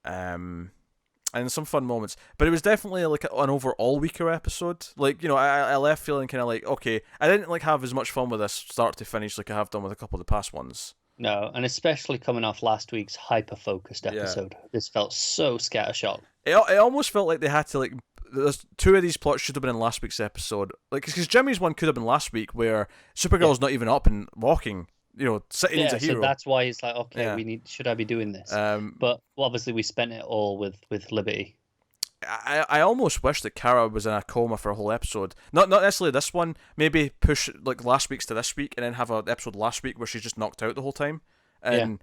and some fun moments. But it was definitely like an overall weaker episode. Like, I left feeling kind of like, okay, I didn't like have as much fun with this start to finish like I have done with a couple of the past ones. No, and especially coming off last week's hyper-focused episode. Yeah. This felt so scattershot. It almost felt like they had to like... There's 2 of these plots should have been in last week's episode, like because Jimmy's one could have been last week, where Supergirl's not even up and walking, sitting as a hero. So that's why he's like, okay, should I be doing this? But obviously we spent it all with Liberty. I almost wish that Kara was in a coma for a whole episode. Not necessarily this one. Maybe push like last week's to this week, and then have an episode last week where she's just knocked out the whole time, and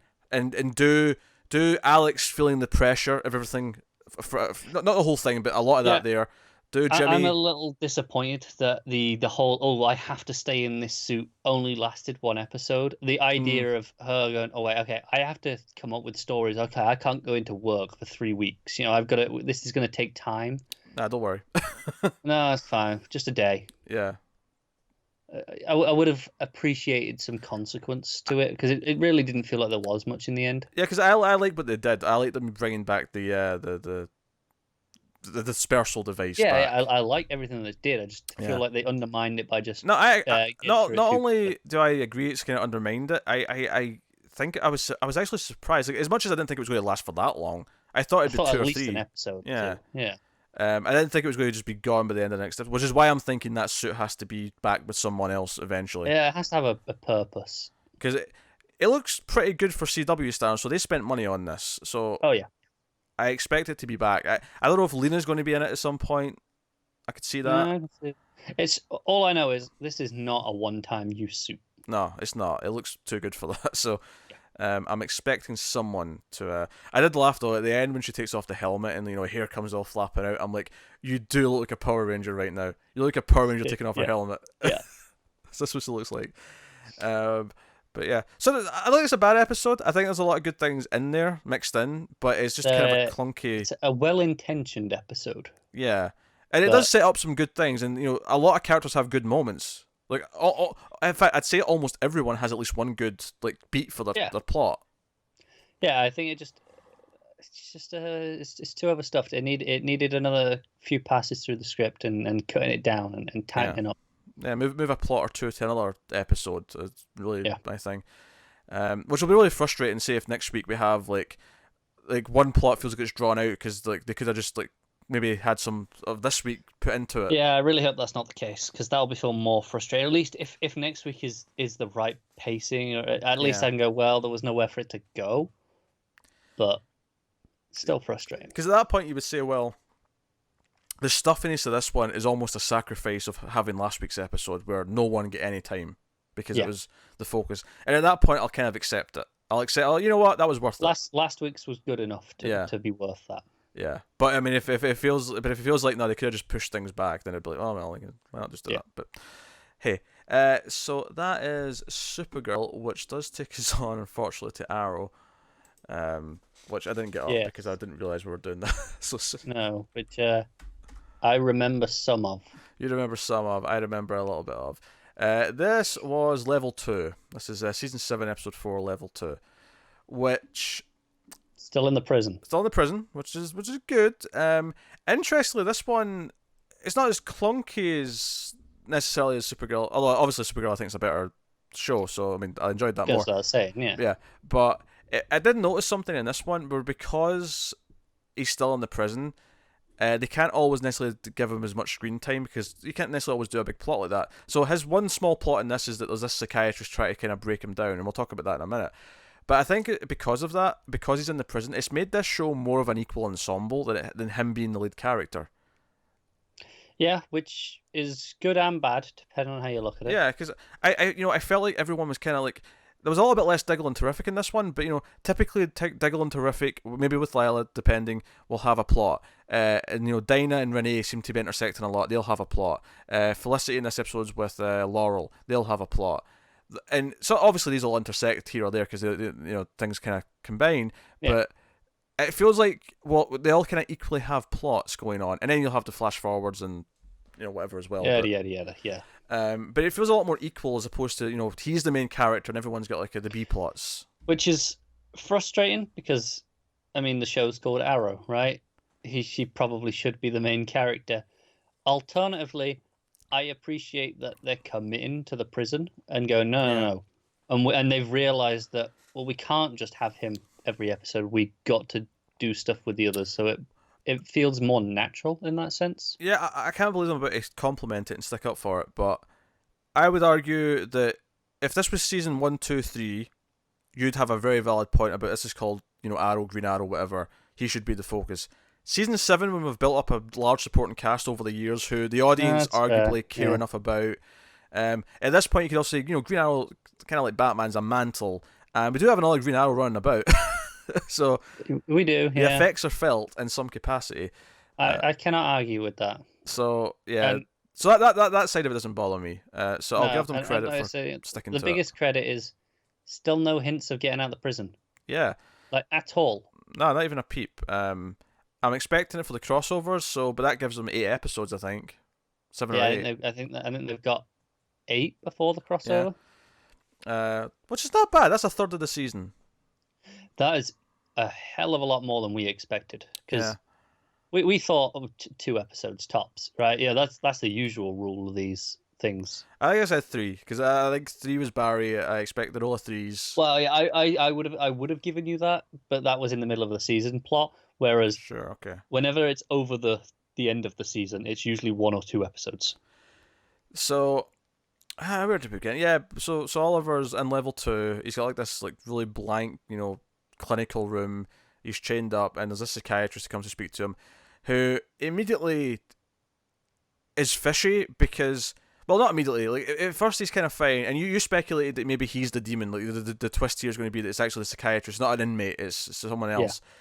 do Alex feeling the pressure of everything. Not the whole thing, but a lot of that there. Do Jimmy? I'm a little disappointed that the whole I have to stay in this suit only lasted 1 episode. The idea of her going, oh wait, okay, I have to come up with stories. Okay, I can't go into work for 3 weeks. I've got to. This is going to take time. Nah, don't worry. No, it's fine. Just a day. Yeah. I would have appreciated some consequence to it because it really didn't feel like there was much in the end. Yeah, because I like what they did. I like them bringing back the dispersal device. Yeah, back. I like everything they did. I just feel like they undermined it by just. No, not only do I agree it's kind of undermined it. I think I was actually surprised. Like, as much as I didn't think it was going to last for that long, I thought it'd be 2 or 3. At least an episode. Yeah, too. Yeah. I didn't think it was going to just be gone by the end of the next episode, which is why I'm thinking that suit has to be back with someone else eventually. Yeah, it has to have a purpose. Because it looks pretty good for CW stars, so they spent money on this. So oh yeah, I expect it to be back. I don't know if Lena's going to be in it at some point. I could see that. No, it's all I know is this is not a one-time use suit. No, it's not. It looks too good for that. So. I'm expecting someone to. I did laugh though at the end when she takes off the helmet and hair comes all flapping out. I'm like, you do look like a Power Ranger right now. You look like a Power Ranger taking off her helmet. Yeah, that's what it looks like. But yeah, so I don't think it's a bad episode. I think there's a lot of good things in there mixed in, but it's just kind of a clunky. It's a well-intentioned episode. Yeah, and it does set up some good things, and a lot of characters have good moments. Like, in fact, I'd say almost everyone has at least one good beat for their plot. Yeah, I think it's too overstuffed. It needed another few passes through the script and cutting it down and tightening up. Yeah, move a plot or 2 to another episode. It's really my thing. Which will be really frustrating. Say if next week we have like one plot feels like it's drawn out because they could have just maybe had some of this week put into it. Yeah, I really hope that's not the case because that'll be feel more frustrating. At least if next week is the right pacing, or at least I can go, well, there was nowhere for it to go. But still frustrating. Because at that point you would say, well, the stuffiness of this one is almost a sacrifice of having last week's episode where no one get any time because it was the focus. And at that point I'll kind of accept it. I'll accept, oh, you know what, that was worth it. Last week's was good enough to be worth that. Yeah, but I mean, if it feels like no, they could have just pushed things back, then it'd be like, oh well, why not just do that? But hey, so that is Supergirl, which does take us on, unfortunately, to Arrow, which I didn't get up because I didn't realize we were doing that. No, which I remember some of. You remember some of. I remember a little bit of. This was level 2. This is season 7, episode 4, level 2, which still in the prison. Still in the prison, which is good. Interestingly, this one it's not as clunky as necessarily as Supergirl. Although obviously Supergirl I think is a better show, so I mean I enjoyed that more. That's what I was saying, yeah. Yeah, but I did notice something in this one where because he's still in the prison, they can't always necessarily give him as much screen time because you can't necessarily always do a big plot like that. So his one small plot in this is that there's this psychiatrist trying to kind of break him down, and we'll talk about that in a minute. But I think because of that, because he's in the prison, it's made this show more of an equal ensemble than him being the lead character. Yeah, which is good and bad, depending on how you look at it. Yeah, because I felt like everyone was kind of like there was a little bit less Diggle and Terrific in this one, but typically Diggle and Terrific, maybe with Lila, depending, will have a plot. And Dinah and Renee seem to be intersecting a lot. They'll have a plot. Felicity in this episode's with Laurel. They'll have a plot. And so obviously these will intersect here or there because things kind of combine, but it feels like they all kind of equally have plots going on, and then you'll have the flash forwards and whatever as well. Yeah. But it feels a lot more equal as opposed to he's the main character and everyone's got like the B plots, which is frustrating because I mean the show's called Arrow, right? She probably should be the main character. Alternatively, I appreciate that they're committing to the prison and going no. And they've realized that we can't just have him every episode. We got to do stuff with the others, so it feels more natural in that sense. Yeah, I can't believe I'm about to compliment it and stick up for it, but I would argue that if this was season 1, 2, 3, you'd have a very valid point about this is called Arrow, Green Arrow, whatever. He should be the focus. Season 7, when we've built up a large supporting cast over the years who the audience arguably care enough about. At this point, you could also say, Green Arrow, kind of like Batman's a mantle. And we do have another Green Arrow running about. So we do, the effects are felt in some capacity. I cannot argue with that. So, yeah. So that side of it doesn't bother me. So I'll give them credit for sticking to it. The biggest credit is still no hints of getting out of the prison. Yeah. Like, at all. No, not even a peep. I'm expecting it for the crossovers, but that gives them 8 episodes, I think. 7 or 8. I think they've got 8 before the crossover. Yeah. Which is not bad. That's a third of the season. That is a hell of a lot more than we expected. Because we thought 2 episodes tops, right? Yeah, that's the usual rule of these things. I think I said 3 because I think 3 was Barry. I expected all of 3s. Well, yeah, I would have given you that, but that was in the middle of the season plot. Whereas, whenever it's over the end of the season, it's usually 1 or 2 episodes. So, where to begin? Yeah, so Oliver's in level 2. He's got like this really blank, clinical room. He's chained up, and there's this psychiatrist who comes to speak to him, who immediately is fishy because, well, not immediately. Like at first he's kind of fine, and you speculated that maybe he's the demon. Like the twist here is going to be that it's actually the psychiatrist, not an inmate. It's someone else. Yeah.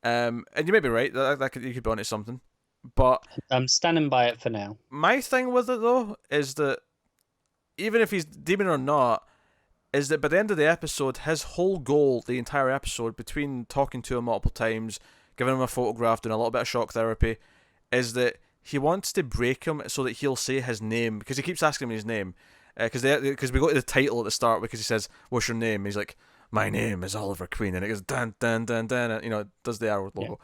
And you may be right. You could be onto something, but I'm standing by it for now. My thing with it though is that even if he's demon or not, is that by the end of the episode, his whole goal, the entire episode, between talking to him multiple times, giving him a photograph, doing a little bit of shock therapy, is that he wants to break him so that he'll say his name because he keeps asking him his name. Because we go to the title at the start because he says, "What's your name?" And he's like, "My name is Oliver Queen," and it goes dun dun dun dun. And, it does the arrow logo.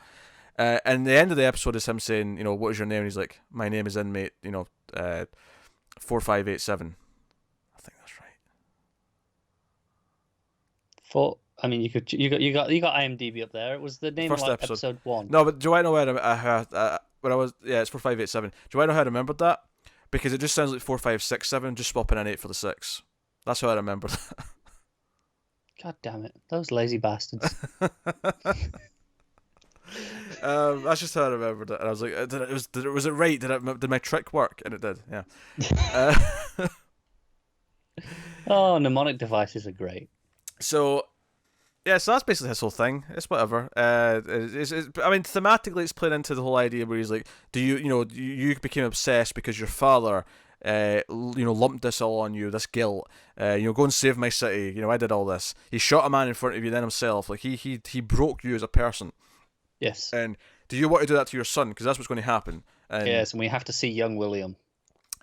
Yeah. And the end of the episode is him saying, "What is your name?" And he's like, "My name is inmate, 4587." I think that's right. I mean, you got IMDb up there. It was the name First of episode 1. No, but do I know where it's 4587. Do I know how I remembered that? Because it just sounds like 4567, just swapping an 8 for the 6. That's how I remember that. God damn it. Those lazy bastards. That's just how I remembered it. And I was like, was it right? Did my trick work? And it did, yeah. Oh, mnemonic devices are great. So that's basically his whole thing. It's whatever. I mean, thematically, it's playing into the whole idea where he's like, you became obsessed because your father, lumped this all on you, this guilt. Go and save my city. I did all this. He shot a man in front of you, then himself. Like he broke you as a person. Yes. And do you want to do that to your son? Because that's what's going to happen. Yes, and we have to see young William.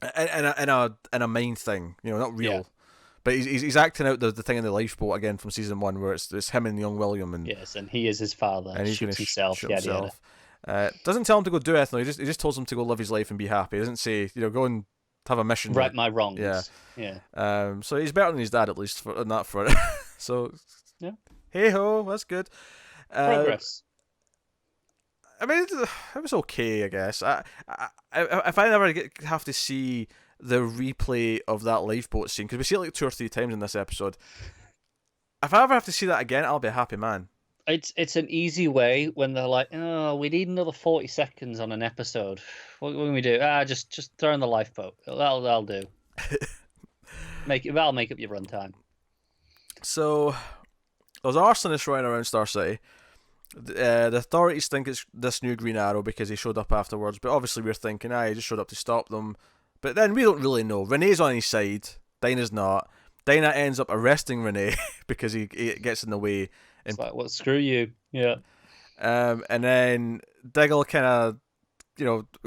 in a mind thing, not real. Yeah. But he's acting out the thing in the lifeboat again from season 1, where it's him and young William, and Yes, and he is his father. and he's going shoots to himself. shoot Yada himself. yada. Doesn't tell him to go do anything. He just tells him to go live his life and be happy. He doesn't say, go and have a mission. Right my wrongs. Yeah. Yeah. So he's better than his dad, at least, on that front. So, yeah. Hey ho, that's good. Progress. I mean, it was okay, I guess. If I never have to see the replay of that lifeboat scene, because we see it like 2 or 3 times in this episode, if I ever have to see that again, I'll be a happy man. It's an easy way when they're like, oh, we need another 40 seconds on an episode. What can we do? Just throw in the lifeboat. That'll do. That'll make up your runtime. So there's arsonists running around Star City. The authorities think it's this new Green Arrow because he showed up afterwards, but obviously we're thinking, he just showed up to stop them. But then we don't really know. Renee's on his side. Dinah's not. Dinah ends up arresting Renee because he gets in the way. It's like, well, screw you. Yeah. And then Diggle kind of,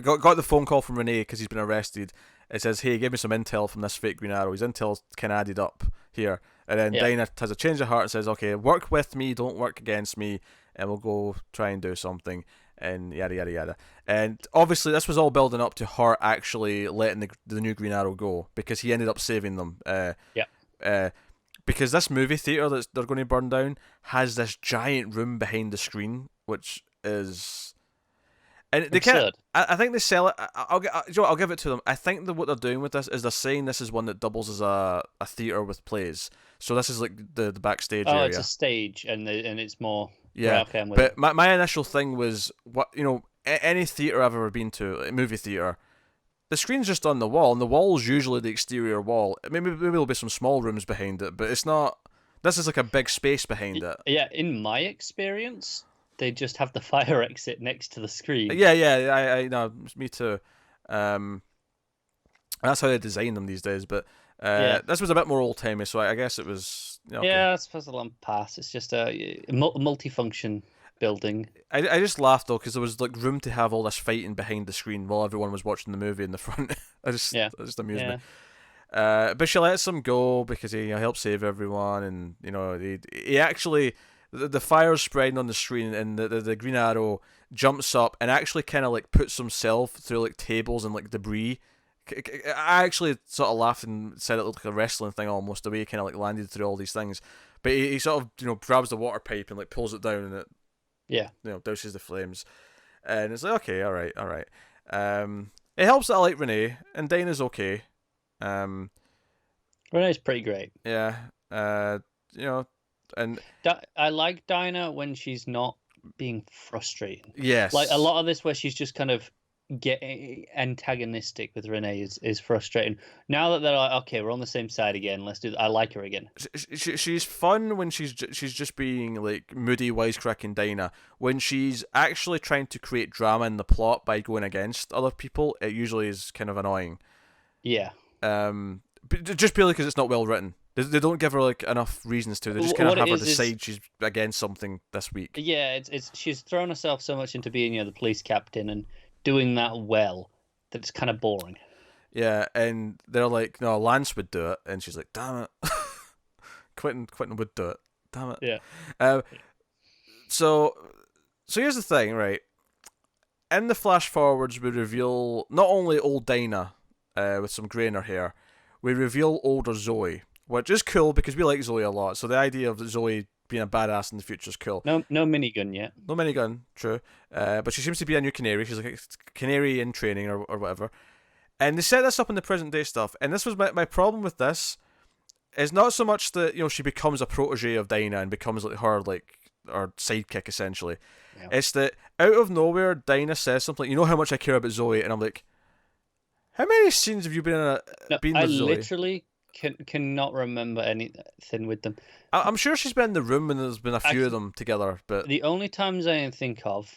got the phone call from Renee because he's been arrested. It says, hey, give me some intel from this fake Green Arrow. His intel's kind of added up here. And then Dinah has a change of heart and says, okay, work with me, don't work against me, and we'll go try and do something, and yada, yada, yada. And obviously this was all building up to her actually letting the new Green Arrow go, because he ended up saving them. Because this movie theater that they're going to burn down has this giant room behind the screen, which is, and they can't. I think they sell it. I'll give it to them. I think that what they're doing with this is they're saying this is one that doubles as a theater with plays. So this is like the backstage area. Oh, it's a stage, and it's more. Yeah, right, okay, but my initial thing was, what, any theater I've ever been to, a movie theater, the screen's just on the wall, and the wall's usually the exterior wall. Maybe there'll be some small rooms behind it, but it's not. This is like a big space behind it. Yeah, in my experience, they just have the fire exit next to the screen. Yeah, I know, me too. That's how they design them these days, but this was a bit more old-timey, so I guess it was. Okay. Yeah, I suppose a long pass. It's just a multifunction building. I just laughed though, because there was like room to have all this fighting behind the screen while everyone was watching the movie in the front. It just amused me. But she lets him go because he helps save everyone, and he actually, the fire's spreading on the screen, and the Green Arrow jumps up and actually kind of like puts himself through like tables and like debris. I actually sort of laughed and said it looked like a wrestling thing almost, the way he kind of like landed through all these things. But he sort of grabs the water pipe and like pulls it down, and it douses the flames, and it's like, okay, all right. It helps that I like Renee, and Dinah's okay. Renee's pretty great. Yeah. And I like Dinah when she's not being frustrating. Yes. Like a lot of this where she's just kind of getting antagonistic with Renee is frustrating. Now that they're like, okay, we're on the same side again, let's do that. I like her again. She's fun when she's just being like moody, wisecracking Dinah. When she's actually trying to create drama in the plot by going against other people, it usually is kind of annoying. Yeah. But just purely because it's not well written. They don't give her like enough reasons to. They just kind of have her decide she's against something this week. Yeah, it's she's thrown herself so much into being the police captain and doing that well that it's kind of boring. Yeah, and they're like, no, Lance would do it, and she's like, damn it, Quentin would do it, damn it. Yeah. So here's the thing, right? In the flash forwards, we reveal not only old Dinah with some grey in her hair, we reveal older Zoe, which is cool because we like Zoe a lot. So the idea of Zoe being a badass in the future is cool. No minigun yet. No minigun, true. But she seems to be a new canary. She's like a canary in training or whatever. And they set this up in the present day stuff. And this was my problem with this. Is not so much that she becomes a protege of Dinah and becomes like her sidekick essentially. Yeah. It's that out of nowhere Dinah says something. You know how much I care about Zoe, and I'm like, how many scenes have you been in with Zoe? I literally cannot remember anything with them. I'm sure she's been in the room and there's been a few of them together, but the only times I can think of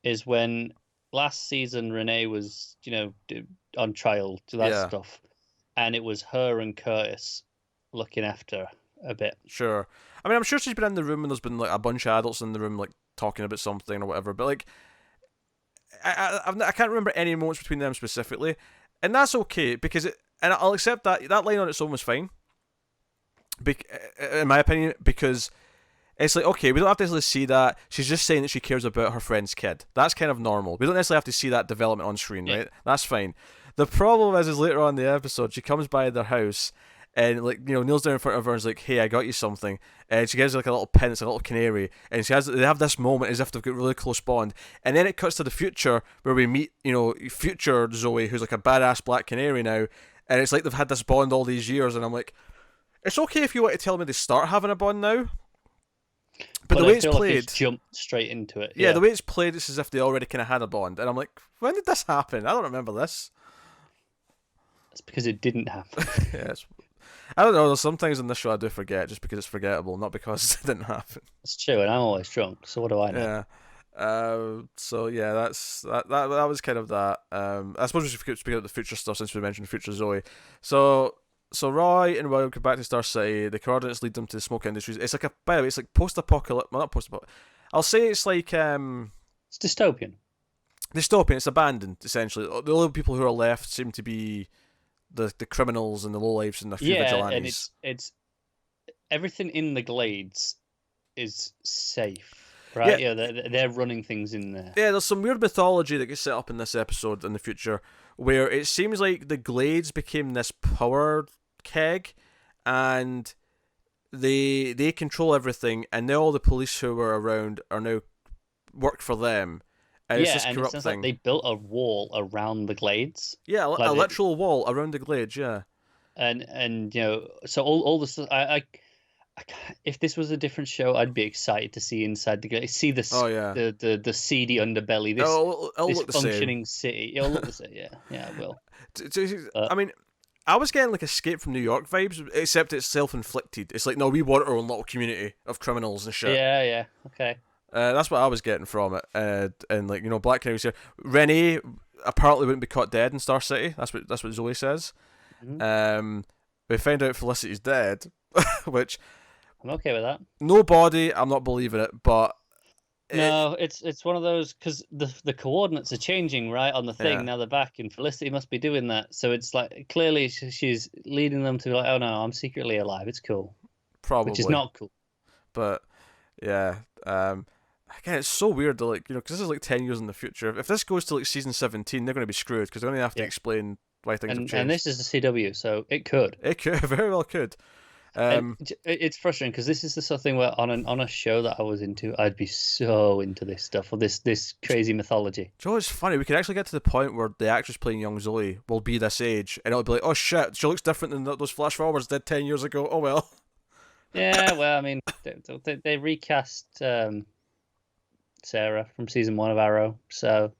is when last season Renee was, on trial to that stuff, and it was her and Curtis looking after a bit. Sure. I mean, I'm sure she's been in the room and there's been like a bunch of adults in the room like talking about something or whatever, but like I can't remember any moments between them specifically. and that's okay because and I'll accept that line on its own was fine. In my opinion, because it's like, okay, we don't have to necessarily see that. She's just saying that she cares about her friend's kid. That's kind of normal. We don't necessarily have to see that development on screen, right? That's fine. The problem is later on in the episode, she comes by their house and, like, you know, kneels down in front of her and is like, hey, I got you something. And she gives her like a little pin, it's a little canary. And they have this moment as if they've got a really close bond. And then it cuts to the future where we meet, you know, future Zoe, who's like a badass black canary now. And it's like they've had this bond all these years. And I'm like, it's okay if you want to tell me they start having a bond now. But the way it's played, it's jumped straight into it. Yeah, the way it's played, it's as if they already kind of had a bond. And I'm like, when did this happen? I don't remember this. It's because it didn't happen. Yes. I don't know. There's some things in this show I do forget just because it's forgettable, not because it didn't happen. It's true, and I'm always drunk, so what do I know? Yeah. So yeah, that was kind of that. I suppose we should speak about the future stuff since we mentioned future Zoe. So Roy and William come back to Star City. The coordinates lead them to the smoke industries. It's like by the way, it's like post-apocalyptic. Well, not post-apocalyptic. I'll say it's like it's dystopian. Dystopian. It's abandoned essentially. The only people who are left seem to be the criminals and the lowlifes and a few vigilantes. And it's everything in the glades is safe, right? Yeah, they're running things in there. Yeah, there's some weird mythology that gets set up in this episode in the future where it seems like the glades became this power keg and they control everything, and now all the police who were around are now work for them. And it's this corrupt thing. Like they built a wall around the glades. Yeah, a literal wall around the glades. Yeah, and you know, so all the stuff. I if this was a different show, I'd be excited to see inside the glades. See the seedy underbelly. This functioning city. It'll look the same. Yeah, it will. I mean, I was getting like Escape from New York vibes, except it's self-inflicted. It's like, no, we want our own little community of criminals and shit. Yeah, okay. That's what I was getting from it, and like, you know, Black Canary's here. Renee apparently wouldn't be caught dead in Star City. That's what Zoe says. Mm-hmm. We find out Felicity's dead, which I'm okay with that. No body, I'm not believing it, but no, it's one of those because the coordinates are changing right on the thing. Yeah. Now they're back, and Felicity must be doing that. So it's like clearly she's leading them to be like, oh no, I'm secretly alive. It's cool, probably, which is not cool. But yeah. Again, it's so weird that, like, you know, because this is like 10 years in the future. If this goes to like season 17, they're going to be screwed because they're going to have to explain why things have changed. And this is the CW, so it could. It could, very well could. It's frustrating because this is the sort of thing where on a show that I was into, I'd be so into this stuff or this crazy mythology. Joe, it's funny. We could actually get to the point where the actress playing young Zoe will be this age, and it'll be like, oh shit, she looks different than those flash forwards did 10 years ago. Oh well. Yeah, well, I mean, they recast Sarah from season 1 of Arrow, so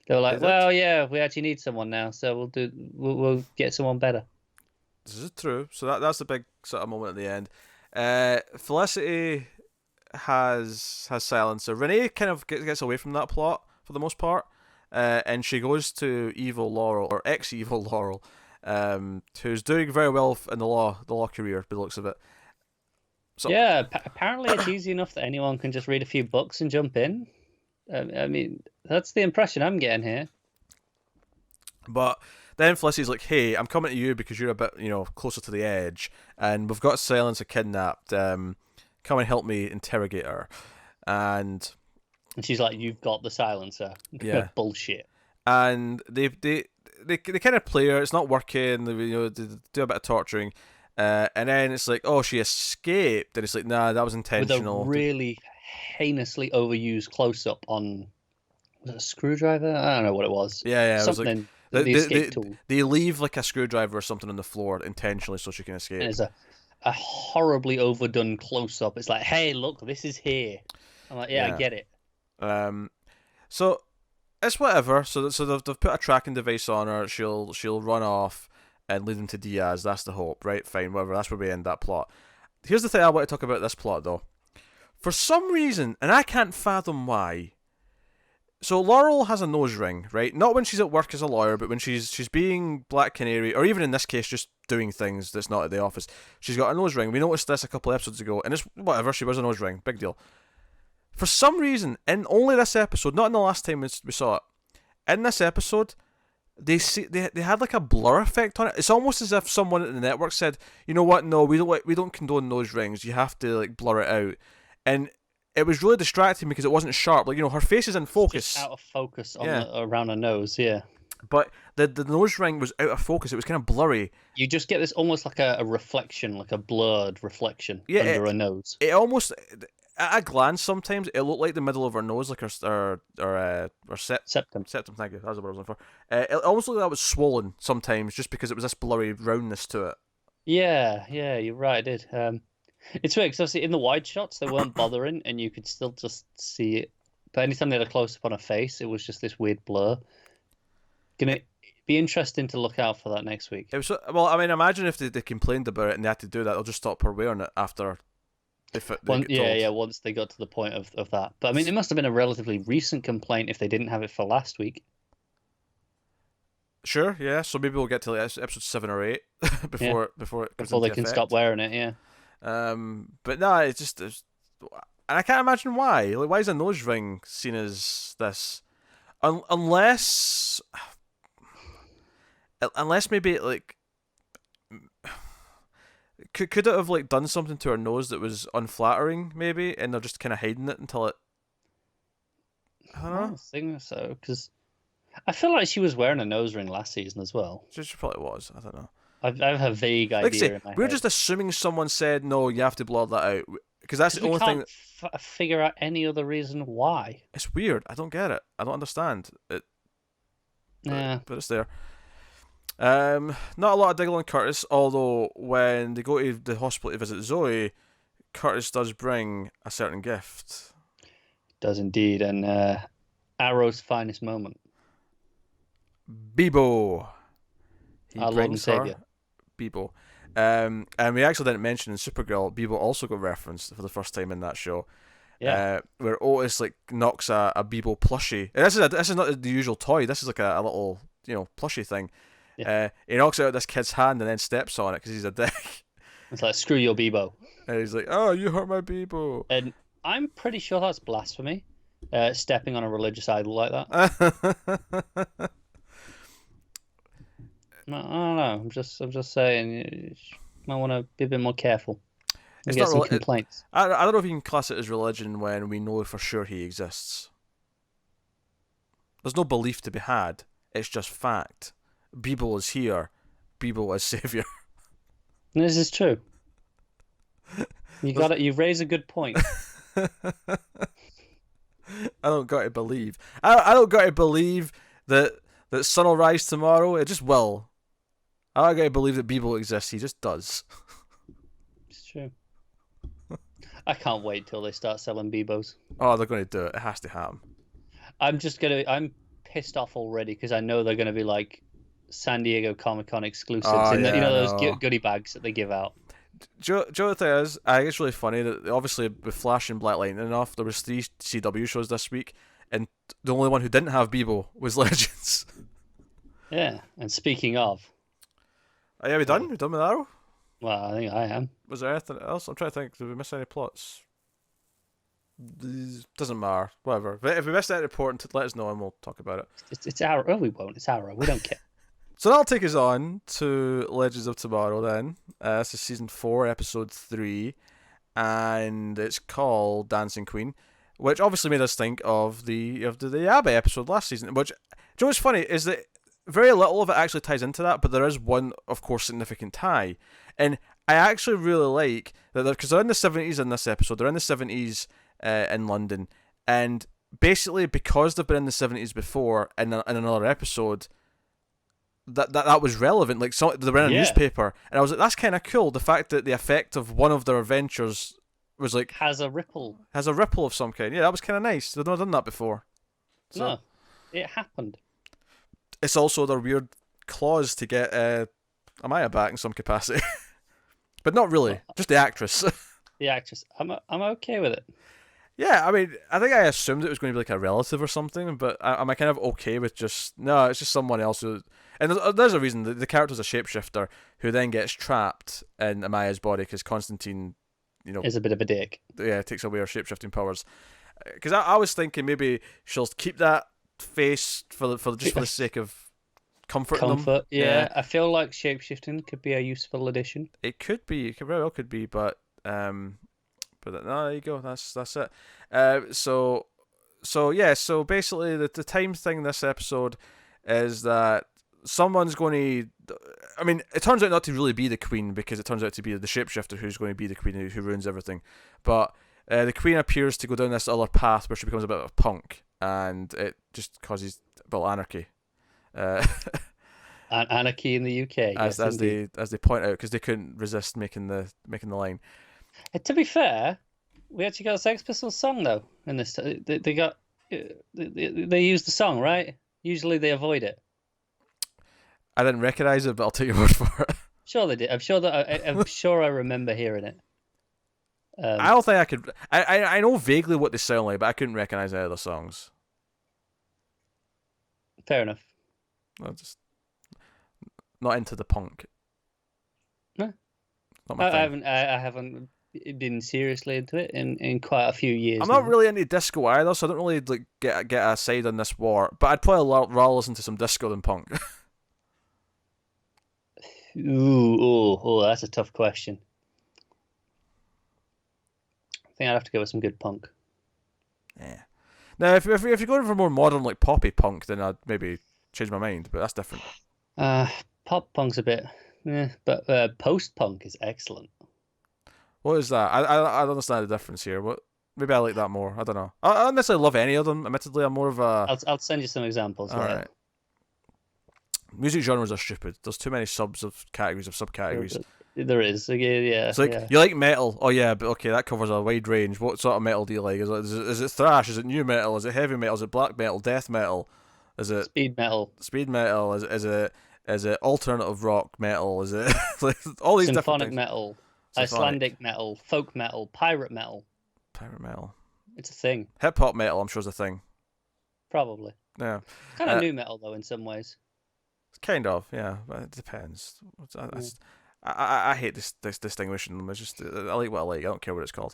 they were like, well, yeah, we actually need someone now, so we'll get someone better. This is true. So that's the big sort of moment at the end. Felicity has Silencer. Renee kind of gets away from that plot for the most part, and she goes to evil Laurel, or ex-evil Laurel, who's doing very well in the law career by the looks of it. So, yeah, apparently it's easy enough that anyone can just read a few books and jump in. I mean, that's the impression I'm getting here. But then Felicity's like, hey, I'm coming to you because you're a bit, you know, closer to the edge, and we've got Silencer kidnapped. Come and help me interrogate her. And she's like, you've got the Silencer. Yeah. Bullshit. And they kind of play her. It's not working. They do a bit of torturing. And then it's like, oh, she escaped. And it's like, nah, that was intentional. With a really heinously overused close-up on, was it a screwdriver? I don't know what it was. Yeah, something. It was like, the escape tool. They leave like a screwdriver or something on the floor intentionally so she can escape. And it's a horribly overdone close-up. It's like, hey, look, this is here. I'm like, yeah. I get it. So it's whatever. So they've put a tracking device on her. She'll run off and lead them to Diaz. That's the hope, right? Fine, whatever. That's where we end that plot. Here's the thing I want to talk about this plot, though. For some reason, and I can't fathom why. So Laurel has a nose ring, right? Not when she's at work as a lawyer, but when she's being Black Canary, or even in this case, just doing things that's not at the office. She's got a nose ring. We noticed this a couple episodes ago, and it's whatever. She wears a nose ring. Big deal. For some reason, in only this episode, not in the last time we saw it, in this episode, they had like a blur effect on it. It's almost as if someone at the network said, "You know what? No, we don't condone nose rings. You have to like blur it out." And it was really distracting because it wasn't sharp. Like, her face is in focus. Just out of focus around her nose, yeah. But the nose ring was out of focus. It was kind of blurry. You just get this almost like a reflection, like a blurred reflection under her nose. It almost, at a glance, sometimes it looked like the middle of her nose, like her septum. Septum, thank you. That's what I was looking for. It almost looked like that was swollen sometimes, just because it was this blurry roundness to it. Yeah, you're right. It did. It's weird because obviously in the wide shots they weren't bothering, and you could still just see it. But anytime they had a close up on her face, it was just this weird blur. Gonna be interesting to look out for that next week. It was, well, I mean, imagine if they complained about it and they had to do that, they'll just stop her wearing it after. Once they got to the point of that. But I mean, it must have been a relatively recent complaint if they didn't have it for last week. Sure, yeah. So maybe we'll get to like episode 7 or 8 before they can stop wearing it. Yeah. But no, and I can't imagine why. Like, why is a nose ring seen as this? Unless maybe like could it have like done something to her nose that was unflattering, maybe, and they're just kind of hiding it until it. I don't know. I don't think so, because I feel like she was wearing a nose ring last season as well. She probably was. I don't know. I have a vague idea in my we're head. just assuming someone said no. You have to blur that out because that's the only thing. Figure out any other reason why. It's weird. I don't get it. I don't understand it. Yeah, but it's there. Not a lot of Diggle and Curtis, although when they go to the hospital to visit Zoe, Curtis does bring a certain gift. Does indeed, and Arrow's finest moment. Bebo. Our Lord and Savior. Bebo. And we actually didn't mention in Supergirl, Bebo also got referenced for the first time in that show. Yeah. Where Otis like knocks a Bebo plushie. And this is not the usual toy. This is like a little plushie thing. Yeah. He knocks it out of this kid's hand and then steps on it because he's a dick. It's like, screw your Bebo. And he's like, oh, you hurt my Bebo. And I'm pretty sure that's blasphemy. Stepping on a religious idol like that. I don't know. I'm just saying. You might want to be a bit more careful. It's get some complaints. I don't know if you can class it as religion when we know for sure he exists. There's no belief to be had. It's just fact. Bebo is here. Bebo is savior. This is true. You've raised a good point. I don't got to believe. I don't got to believe that sun will rise tomorrow. It just will. I don't got to believe that Bebo exists. He just does. It's true. I can't wait till they start selling Bebos. Oh, they're going to do it. It has to happen. I'm pissed off already because I know they're going to be like San Diego Comic-Con exclusives those goodie bags that they give out. Joe, the thing is, I think it's really funny that obviously with Flash and Black Lightning off, there was 3 CW shows this week, and the only one who didn't have Bebo was Legends. Yeah, and speaking of, are we done? We're done with Arrow? Well, I think I am. Was there anything else? I'm trying to think. Did we miss any plots? Doesn't matter. Whatever. If we missed anything important, let us know and we'll talk about it. It's Arrow. Oh, we won't. It's Arrow. We don't care. So that'll take us on to Legends of Tomorrow then. This is season 4, episode 3, and it's called Dancing Queen, which obviously made us think of the Abby episode last season. Which, Joe, what's funny is that very little of it actually ties into that, but there is one, of course, significant tie, and I actually really like that because they're in the 70s in this episode. They're in the 70s in London, and basically because they've been in the 70s before in another episode. That was relevant. Like, they were in a newspaper, and I was like, that's kind of cool. The fact that the effect of one of their adventures was like has a ripple of some kind. Yeah, that was kind of nice. They've not done that before. So, no, it happened. It's also their weird clause to get Amaya back in some capacity, but not really. Just the actress. The actress. I'm okay with it. Yeah, I mean, I think I assumed it was going to be like a relative or something, but I'm kind of okay with just no. It's just someone else who. And there's a reason. The character's a shapeshifter who then gets trapped in Amaya's body because Constantine, is a bit of a dick. Yeah, takes away her shapeshifting powers. Because I was thinking maybe she'll keep that face for the sake of comforting them. Comfort, yeah. I feel like shapeshifting could be a useful addition. It could be. It could very well could be, but no, there you go. That's it. So yeah. So basically, the time thing this episode is that someone's going to. I mean, it turns out not to really be the Queen, because it turns out to be the shapeshifter who's going to be the Queen who ruins everything. But the Queen appears to go down this other path where she becomes a bit of a punk, and it just causes anarchy. Anarchy in the UK, as they point out, because they couldn't resist making the line. To be fair, we actually got a Sex Pistols song though in this. They use the song, right? Usually they avoid it. I didn't recognize it, but I'll take your word for it. Sure they did. I'm sure I remember hearing it. I don't think I could. I know vaguely what they sound like, but I couldn't recognize any of the songs. Fair enough. I'm just not into the punk. No, not my thing. I haven't been seriously into it in quite a few years. I'm not really into disco either, so I don't really like get a side on this war. But I'd probably rather listen to some disco than punk. Ooh, that's a tough question. I think I'd have to go with some good punk. Yeah. Now, if you're going for more modern, like poppy punk, then I'd maybe change my mind. But that's different. Pop punk's a bit, but post punk is excellent. What is that? I don't understand the difference here. What? Maybe I like that more. I don't know. I don't necessarily love any of them. Admittedly, I'm more of a. I'll send you some examples. All right. Music genres are stupid. There's too many categories of subcategories. There is. Yeah. It's like, you like metal. Oh yeah, but okay, that covers a wide range. What sort of metal do you like? Is it thrash? Is it new metal? Is it heavy metal? Is it black metal? Death metal? Is it speed metal? Speed metal? Is it alternative rock metal? Is it like all these symphonic different metal, Icelandic metal, folk metal, pirate metal? Pirate metal. It's a thing. Hip hop metal, I'm sure, is a thing. Probably. Yeah. It's kind of new metal though in some ways. Kind of, yeah, but it depends. I hate this distinguishing them. It's just I like what I like. I don't care what it's called.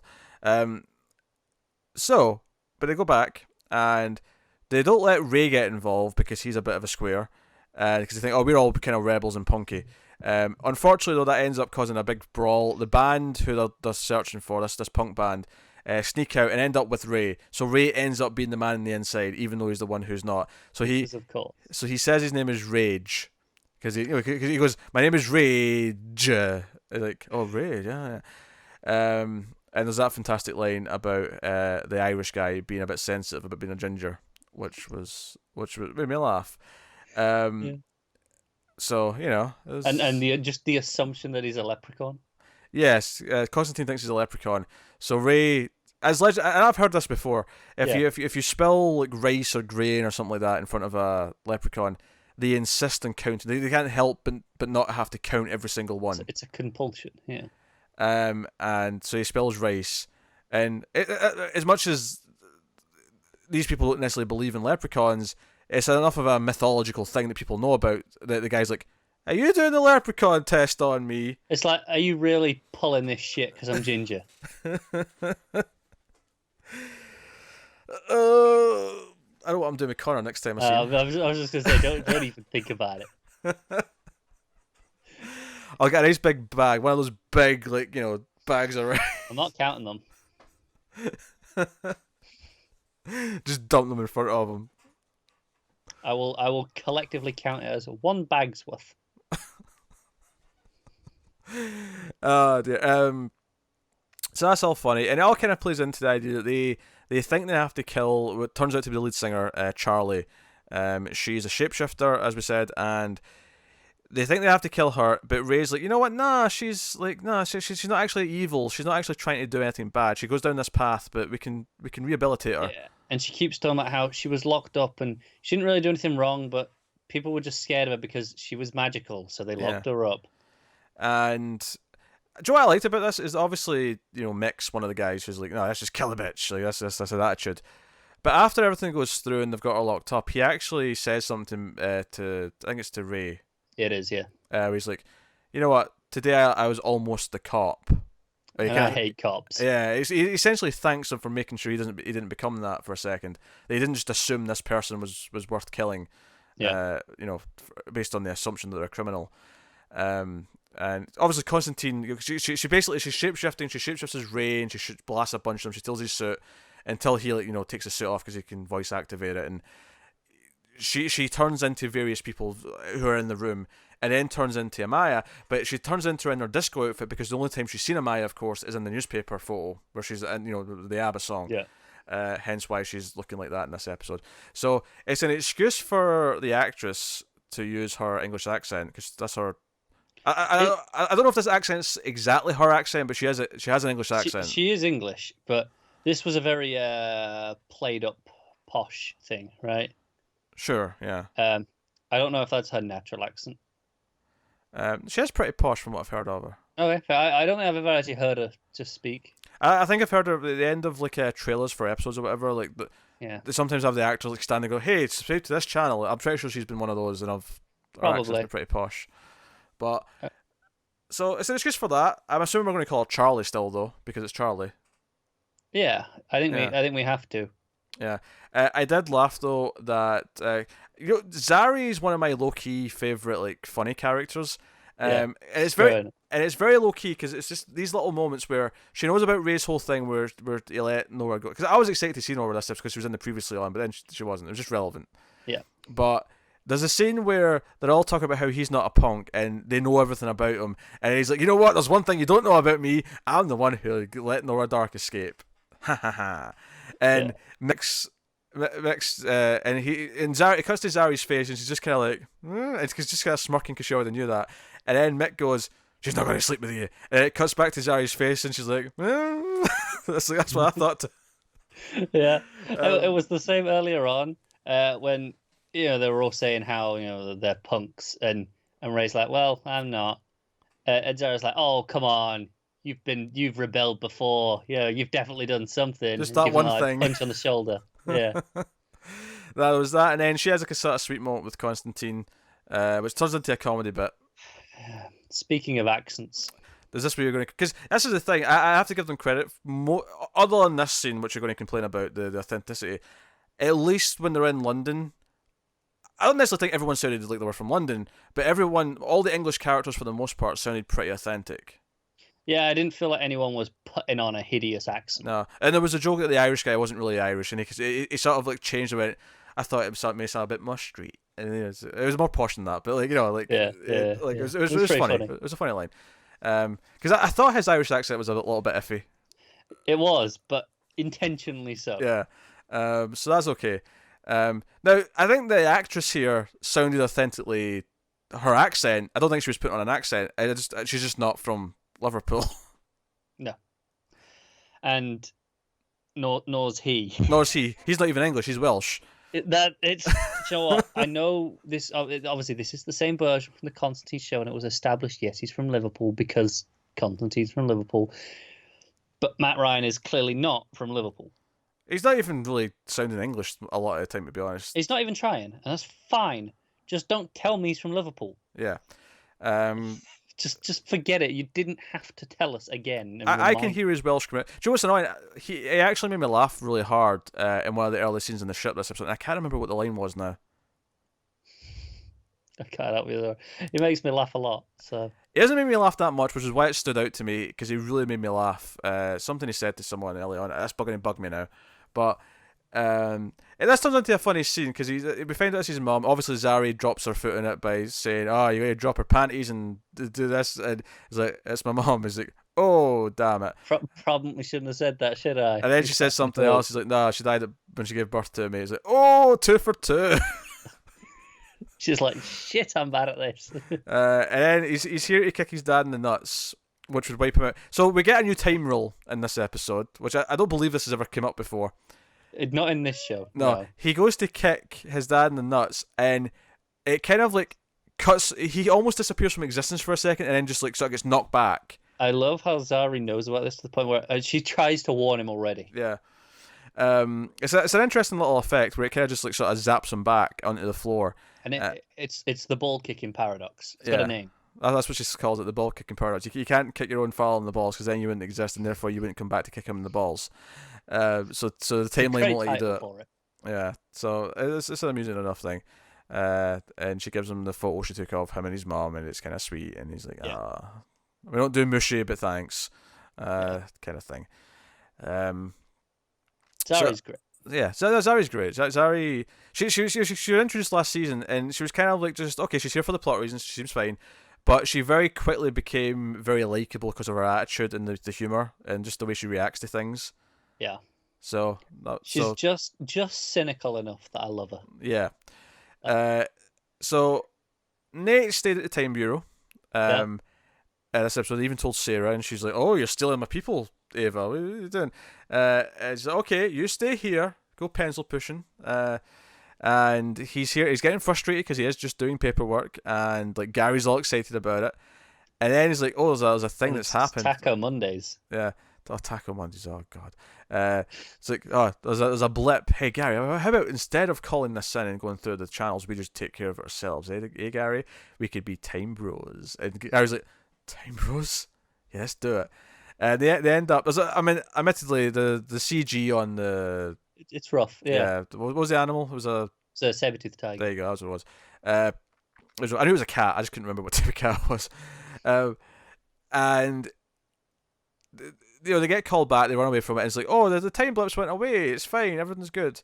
So, but they go back and they don't let Ray get involved because he's a bit of a square, because they think, oh, we're all kind of rebels and punky. Unfortunately, though, that ends up causing a big brawl. The band who they're searching for, this punk band, sneak out and end up with Ray. So Ray ends up being the man on the inside, even though he's the one who's not. So he says his name is Rage, because he goes, my name is Rage. Like, oh, Rage, yeah. And there's that fantastic line about the Irish guy being a bit sensitive about being a ginger, which made me laugh. So and the assumption that he's a leprechaun. Yes, Constantine thinks he's a leprechaun. So Ray, and I've heard this before. If you spill like rice or grain or something like that in front of a leprechaun, they insist on counting. They can't help but not have to count every single one. It's a compulsion, yeah. And so he spills rice, and as much as these people don't necessarily believe in leprechauns, it's enough of a mythological thing that people know about that the guy's like, are you doing the leprechaun test on me? It's like, are you really pulling this shit because I'm ginger? I know what I'm doing with Connor next time I see him. I was just going to say, don't even think about it. I'll get a nice big bag, one of those big, bags of rice. I'm not counting them. Just dump them in front of him. I will collectively count it as one bag's worth. Oh dear. So that's all funny, and it all kind of plays into the idea that they think they have to kill what turns out to be the lead singer, Charlie. She's a shapeshifter, as we said, and they think they have to kill her. But Ray's like, you know what? Nah, she's not actually evil. She's not actually trying to do anything bad. She goes down this path, but we can rehabilitate her. Yeah. And she keeps talking about how she was locked up and she didn't really do anything wrong, but people were just scared of her because she was magical, so they locked her up. And do you know what I liked about this is obviously, Mick's one of the guys who's like, no, let's just kill a bitch. Like that's an attitude. But after everything goes through and they've got her locked up, he actually says something to I think it's to Ray. It is, yeah. Where he's like, you know what? Today I was almost the cop. And I hate cops. Yeah, he essentially thanks him for making sure he didn't become that for a second. They didn't just assume this person was worth killing, Yeah. Based on the assumption that they're a criminal. And obviously Constantine, she basically, she's shapeshifting. She shapeshifts as Ray, and she blasts a bunch of them. She steals his suit until he takes his suit off because he can voice activate it, and she turns into various people who are in the room, and then turns into Amaya. But she turns into her in her disco outfit because the only time she's seen Amaya, of course, is in the newspaper photo where she's in the ABBA song. Yeah. Hence why she's looking like that in this episode. So it's an excuse for the actress to use her English accent because that's her. I don't know if this accent's exactly her accent, but she has an English accent. She is English, but this was a very played up posh thing, right? Sure, yeah. I don't know if that's her natural accent. She is pretty posh from what I've heard of her. Okay, I don't think I've ever actually heard her just speak. I think I've heard her at the end of like trailers for episodes or whatever. Like, yeah, they sometimes have the actors like stand and go, "Hey, subscribe to this channel." I'm pretty sure she's been one of those, and her accent's been pretty posh. But so it's an excuse for that. I'm assuming we're going to call her Charlie still, though, because it's Charlie. Yeah, I think we have to. Yeah, I did laugh though that Zari is one of my low key favorite like funny characters. And it's very low key because it's just these little moments where she knows about Ray's whole thing where he let Nora go. Because I was excited to see Nora this episode because she was in the previously on, but then she wasn't. It was just relevant. Yeah. But there's a scene where they're all talking about how he's not a punk and they know everything about him, and he's like, you know what? There's one thing you don't know about me. I'm the one who let Nora Dark escape. Ha ha ha. And Mix, and Zari, it cuts to Zari's face, and she's just kind of like, it's just kind of smirking because she already knew that. And then Mick goes, "She's not going to sleep with you." And it cuts back to Zari's face, and she's like, that's what I thought. Yeah, it was the same earlier on when they were all saying how they're punks, and Ray's like, "Well, I'm not," and Zara's like, "Oh, come on. You've rebelled before. Yeah, you've definitely done something." Just that one thing. Punch on the shoulder. Yeah. That was that, and then she has like a sort of sweet moment with Constantine, which turns into a comedy bit. Speaking of accents, is this where you're going to? Because this is the thing. I have to give them credit. Other than this scene, which you're going to complain about the authenticity, at least when they're in London, I don't necessarily think everyone sounded like they were from London, but all the English characters for the most part sounded pretty authentic. Yeah, I didn't feel like anyone was putting on a hideous accent. No, and there was a joke that the Irish guy wasn't really Irish, and he sort of like changed a bit. I thought it may sound a bit mush street, and it was more posh than that. But it was funny. It was a funny line, because I thought his Irish accent was a little bit iffy. It was, but intentionally so. Yeah, so that's okay. Now I think the actress here sounded authentically her accent. I don't think she was putting on an accent. She's just not from Liverpool. No. And nor's he. Nor's he. He's not even English. He's Welsh. You know what? I know this. Obviously, this is the same version from the Constantine show, and it was established. Yes, he's from Liverpool because Constantine's from Liverpool. But Matt Ryan is clearly not from Liverpool. He's not even really sounding English a lot of the time, to be honest. He's not even trying, and that's fine. Just don't tell me he's from Liverpool. Yeah. Just forget it. You didn't have to tell us again. I can hear his Welsh. Do you know what's annoying? He actually made me laugh really hard in one of the early scenes in the ship this episode. And I can't remember what the line was now. I can't help you there. It makes me laugh a lot. So it doesn't make me laugh that much, which is why it stood out to me, because he really made me laugh. Something he said to someone early on. That's going to bug me now. But and this turns into a funny scene because we find out it's his mum. Obviously, Zari drops her foot in it by saying, "Oh, you got to drop her panties and do this." And he's like, "It's my mum." He's like, "Oh, damn it!" Probably shouldn't have said that, should I? And then she says something else. He's like, "Nah, she died when she gave birth to me." He's like, "Oh, 2 for 2." She's like, "Shit, I'm bad at this." And then he's here to kick his dad in the nuts, which would wipe him out. So we get a new time rule in this episode, which I don't believe this has ever come up before. Not in this show. No, he goes to kick his dad in the nuts, and it kind of like cuts. He almost disappears from existence for a second, and then just like sort of gets knocked back. I love how Zari knows about this to the point where she tries to warn him already. Yeah. It's an interesting little effect where it kind of just like sort of zaps him back onto the floor. And it's the ball kicking paradox. It's got a name. That's what she calls it, the ball kicking paradox. You can't kick your own foul in the balls because then you wouldn't exist, and therefore you wouldn't come back to kick him in the balls. So the timeline won't let you do it. For it. Yeah, so it's an amusing enough thing. and she gives him the photo she took of him and his mom, and it's kind of sweet, and he's like, we don't do mushy, but thanks, kind of thing. Zari's great. Yeah, Zari's great. Zari, she was introduced last season, and she was kind of like just okay. She's here for the plot reasons. She seems fine, but she very quickly became very likable because of her attitude and the humor and just the way she reacts to things. Yeah. So she's just cynical enough that I love her. Yeah. So Nate stayed at the Time Bureau. And this episode even told Sarah, and she's like, "Oh, you're stealing my people, Ava. What are you doing?" And she's like, "Okay, you stay here. Go pencil pushing." And he's here. He's getting frustrated because he is just doing paperwork, and like Gary's all excited about it. And then he's like, "Oh, there's a thing that's happened." Taco Mondays. Yeah. Oh, Taco Mondays. Oh God. It's like, oh, there's a blip. Hey Gary, how about instead of calling this in and going through the channels, we just take care of it ourselves? Hey Gary, we could be Time Bros. And Gary's like, Time Bros? Yeah, let's do it. They end up. Admittedly, the CG on the. It's rough. Yeah. What was the animal? It was a saber-toothed tiger. There you go. That's what it was. I knew it was a cat. I just couldn't remember what type of cat it was. And they get called back. They run away from it. And it's like, oh, the time blips went away. It's fine. Everything's good.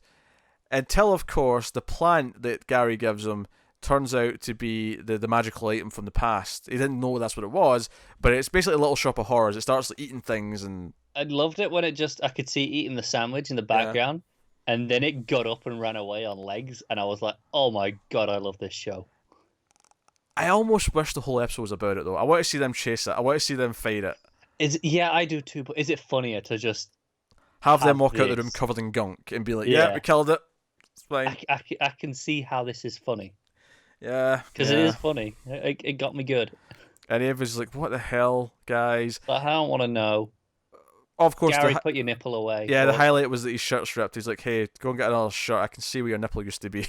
Until, of course, the plant that Gary gives him turns out to be the magical item from the past. He didn't know that's what it was, but it's basically a little shop of horrors. It starts eating things, and I loved it when I could see eating the sandwich in the background, and then it got up and ran away on legs, and I was like, oh my God, I love this show. I almost wish the whole episode was about it, though. I want to see them chase it. I want to see them fight it. I do too, but is it funnier to just have them walk out the room covered in gunk and be like, yeah, we killed it. It's fine. I can see how this is funny. Yeah. Because it is funny. It got me good. And Ava's like, what the hell, guys? But I don't want to know. Of course, Gary, put your nipple away. Yeah, the highlight was that his shirt stripped. He's like, hey, go and get another shirt. I can see where your nipple used to be.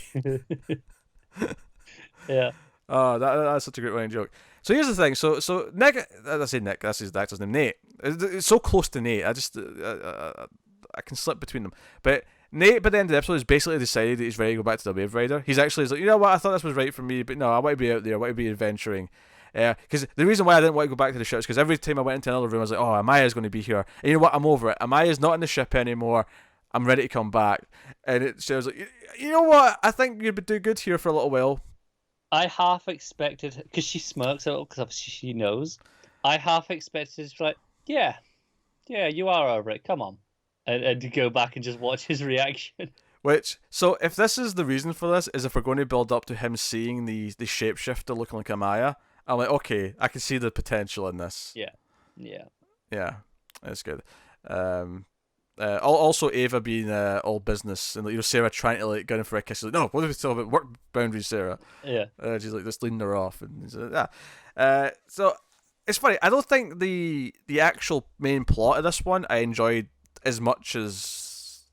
Yeah. Oh, that's such a great running joke. So here's the thing. So Nick, I say Nick, that's his actor's name, Nate. It's so close to Nate. I just I can slip between them. But Nate, by the end of the episode, has basically decided that he's ready to go back to the Wave Rider. He's like, you know what? I thought this was right for me, but no, I want to be out there. I want to be adventuring. Because the reason why I didn't want to go back to the ship is because every time I went into another room, I was like, oh, Amaya's going to be here. And you know what? I'm over it. Amaya's not in the ship anymore. I'm ready to come back. And she was like, you know what? I think you'd do good here for a little while. I half expected, because she smirks a little, because obviously she knows. I half expected to be like, yeah, you are over it. Come on. And to go back and just watch his reaction. So if this is the reason for this, is if we're going to build up to him seeing the shapeshifter looking like Amaya, I'm like, okay, I can see the potential in this. Yeah, that's good. Also Ava being all business, and Sarah trying to like get in for a kiss. Like, no, what are we talking about? Work boundaries, Sarah. Yeah. She's like just leading her off, and so it's funny. I don't think the actual main plot of this one I enjoyed as much as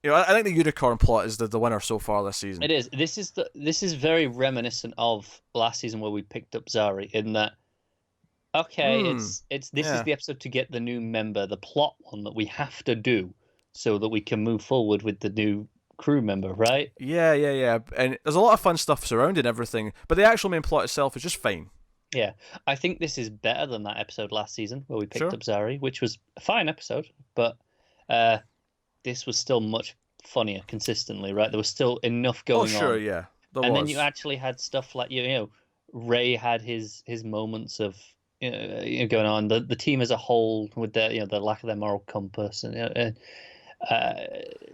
I think the unicorn plot is the winner so far this season. It is. This is very reminiscent of last season where we picked up Zari in that. Okay, this is the episode to get the new member, the plot one that we have to do so that we can move forward with the new crew member, right? Yeah. And there's a lot of fun stuff surrounding everything, but the actual main plot itself is just fine. Yeah, I think this is better than that episode last season where we picked up Zari, which was a fine episode, but this was still much funnier consistently, right? There was still enough going on. Oh, sure, yeah. Then you actually had stuff like, Ray had his moments of going on. The team as a whole with their the lack of their moral compass, and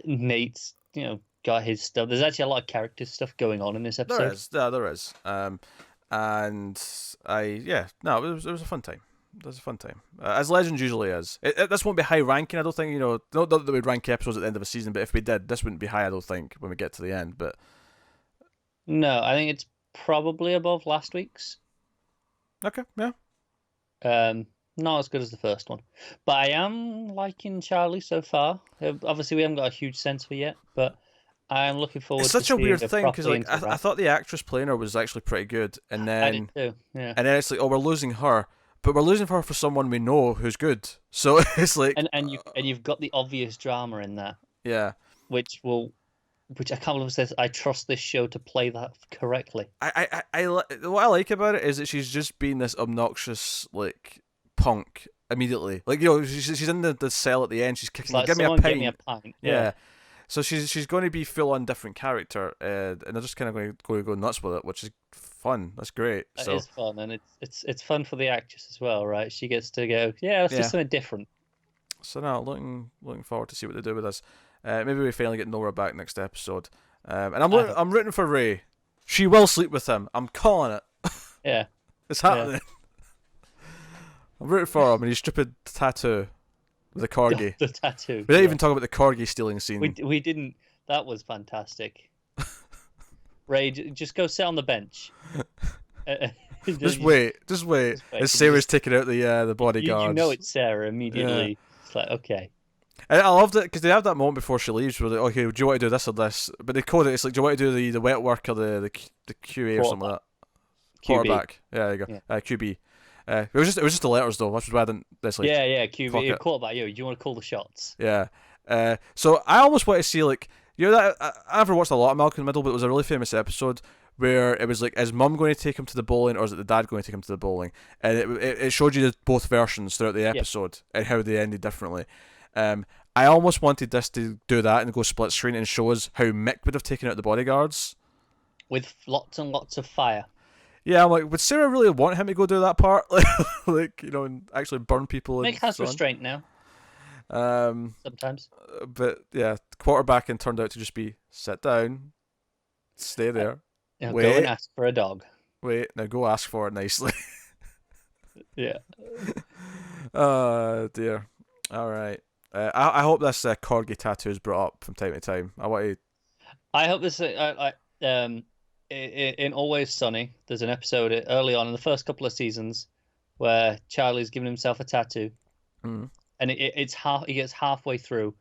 Nate's got his stuff. There's actually a lot of character stuff going on in this episode. There is. And it was a fun time. It was a fun time, as Legends usually is. This won't be high ranking, I don't think. Not that we'd rank episodes at the end of a season, but if we did, this wouldn't be high, I don't think, when we get to the end. But no, I think it's probably above last week's. Okay, yeah. Not as good as the first one, but I am liking Charlie so far. Obviously, we haven't got a huge sense for yet, but I'm looking forward. It's such a weird thing because I thought the actress playing her was actually pretty good, and then I did too. Yeah. And then it's like, oh, we're losing her, but we're losing her for someone we know who's good. So it's like, and you've got the obvious drama in that. Yeah. Which will which I can't believe says, I trust this show to play that correctly. What I like about it is that she's just being this obnoxious like punk immediately. Like, you know, she's in the cell at the end. She's kicking. Like, Give me a someone pint. get me a pint. Yeah. So she's going to be full on different character, and they're just kind of going to go nuts with it, which is fun. That's great. It is fun, and it's fun for the actress as well, right? She gets to go, let's do something different. So now looking forward to see what they do with this. Maybe we finally get Nora back next episode. And I'm rooting for Ray. She will sleep with him. I'm calling it. Yeah, it's happening. Yeah. I'm rooting for him and his stupid tattoo. The corgi. The tattoo. We didn't even talk about the corgi stealing scene. We didn't. That was fantastic. Ray, just go sit on the bench. Just wait. As Sarah's taking out the bodyguards. You know it's Sarah immediately. Yeah. It's like, okay. And I loved it because they have that moment before she leaves where they're like, okay, do you want to do this or this? But they code it. It's like, do you want to do the wet work or the QA or something like that? Quarterback. Yeah, there you go. Yeah. QB. It was just the letters though, which is why I didn't. Like, QB. Quarterback. Do you want to call the shots? Yeah. So I almost want to see like, you know, that I never watched a lot of Malcolm in the Middle, but it was a really famous episode where it was like, is mum going to take him to the bowling or is it the dad going to take him to the bowling? And it showed you both versions throughout the episode and how they ended differently. I almost wanted this to do that and go split screen and show us how Mick would have taken out the bodyguards with lots and lots of fire. Yeah, I'm like, would Sarah really want him to go do that part? like, you know, and actually burn people? Mick has restraint now. Sometimes. But yeah, quarterbacking turned out to just be sit down, stay there, wait, go and ask for a dog. Wait, now go ask for it nicely. Yeah. Oh dear. All right. I hope this corgi tattoo is brought up from time to time. I hope this. In Always Sunny, there's an episode early on in the first couple of seasons where Charlie's giving himself a tattoo, and he gets halfway through,